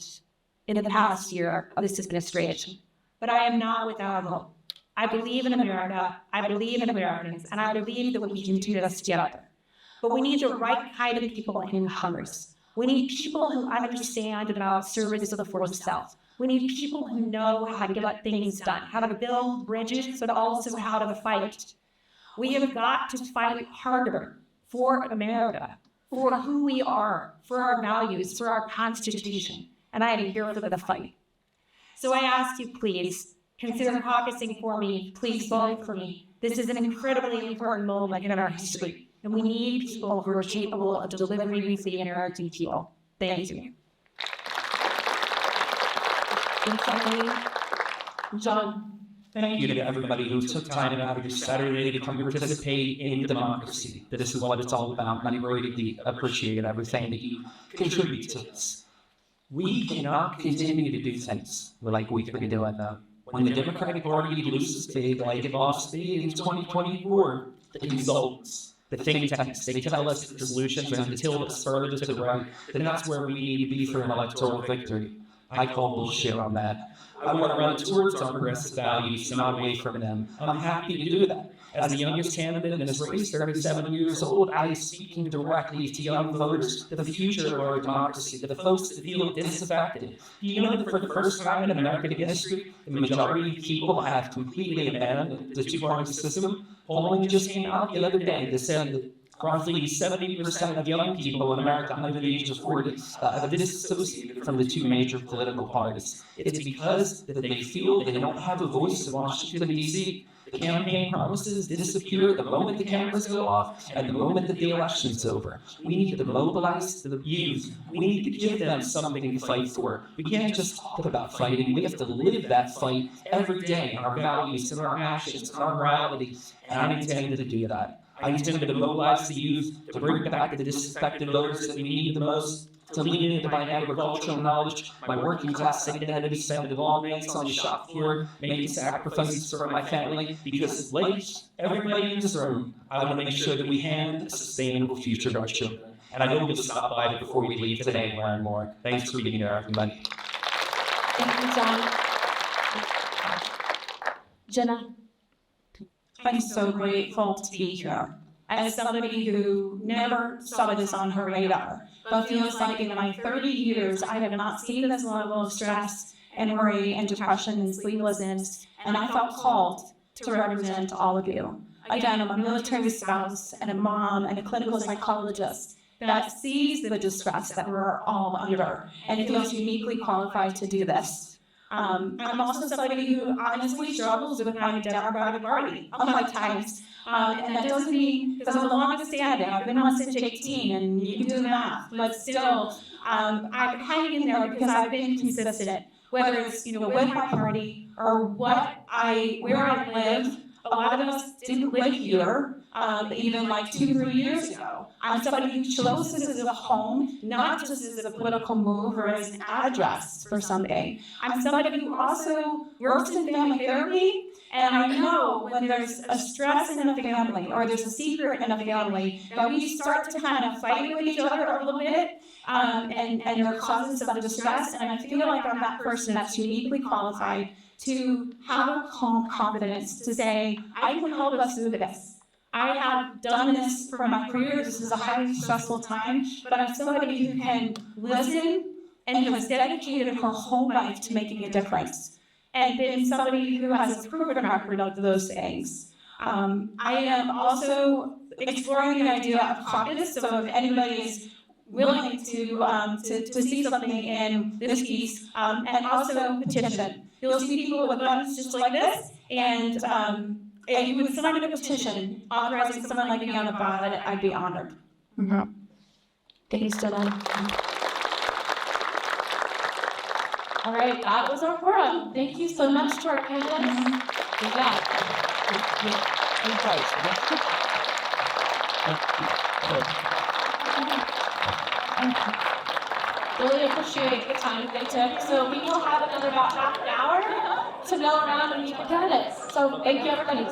in the past year of this administration, but I am not without hope. I believe in America, I believe in Americans, and I believe that we can do this together. But we need the right kind of people in Congress. We need people who understand about service of the force self. We need people who know how to get things done, how to build bridges, but also how to fight. We have got to fight harder for America, for who we are, for our values, for our Constitution. And I am here for the fight. So I ask you, please, consider caucusing for me. Please vote for me. This is an incredibly important moment in our history, and we need people who are capable of delivering for the American people. Thank you. John, thank you to everybody who took time out of your Saturday to come participate in democracy. This is what it's all about, and I really appreciate everything that you contribute to this. We cannot continue to do things like we've been doing though. When the Democratic Party loses big, like it lost big in 2024, the results, the think tanks, they tell us that the solutions are until it's further to the right, then that's where we need to be for an electoral victory. I call bullshit on that. I want to run towards our progressive values, not away from them. I'm happy to do that. As the youngest candidate in this race, 37 years old, I am speaking directly to young voters, the future of our democracy, the folks that feel disaffected. Do you know that for the first time in American history, the majority of people have completely abandoned the two-party system? Polling just came out the other day that said that roughly 70% of young people in America under the age of 40 have disassociated from the two major political parties. It's because that they feel they don't have a voice in Washington, D.C. The campaign promises disappear the moment the cameras go off and the moment that the election's over. We need to mobilize the youth. We need to give them something to fight for. We can't just talk about fighting. We have to live that fight every day in our values, in our actions, in our morality. And I intend to do that. I intend to mobilize the youth to bring back the disaffected voters that we need the most, to lean into my agricultural knowledge, my working class identity, spend long nights on the shop floor, making sacrifices for my family, because like everybody in this room, I want to make sure that we hand a sustainable future to our children. And I know you'll stop by before we leave today and learn more. Thanks for being here, everybody. Thank you, John. Jenna. I'm so grateful to be here. As somebody who never saw this on her radar, but feels like in my 30 years, I have not seen this level of stress and worry and depression and sleeplessness, and I felt called to represent all of you. Again, I'm a military spouse and a mom and a clinical psychologist that sees the distress that we're all under and feels uniquely qualified to do this. I'm also somebody who honestly struggles with my Democratic Party at times. And that doesn't mean, because I'm the longest standing, I've been on since 18, and you can do the math, but still, I'm hanging in there because I've been consistent, whether it's, with my party or where I live. A lot of us didn't live here, even like 2-3 years ago. I'm somebody who chose this as a home, not just as a political move or as an address for something. I'm somebody who also works in family therapy, and I know when there's a stress in a family or there's a secret in a family that we start to kind of fight with each other a little bit, and there causes some distress, and I feel like I'm that person that's uniquely qualified to have a calm confidence to say, I can help us through this. I have done this for my career. This is a highly stressful time, but I'm somebody who can listen and who has dedicated her whole life to making a difference, and been somebody who has a proven record of those things. I am also exploring the idea of caucus, so if anybody is willing to see something in this piece, and also petition. You'll see people with buttons just like this, and if you would sign a petition authorizing someone like me on the ballot, I'd be honored. Thank you so much. All right, that was our forum. Thank you so much to our panelists. Really appreciate the time they took. So we will have another about half an hour to go around and meet the candidates. So thank you, everybody.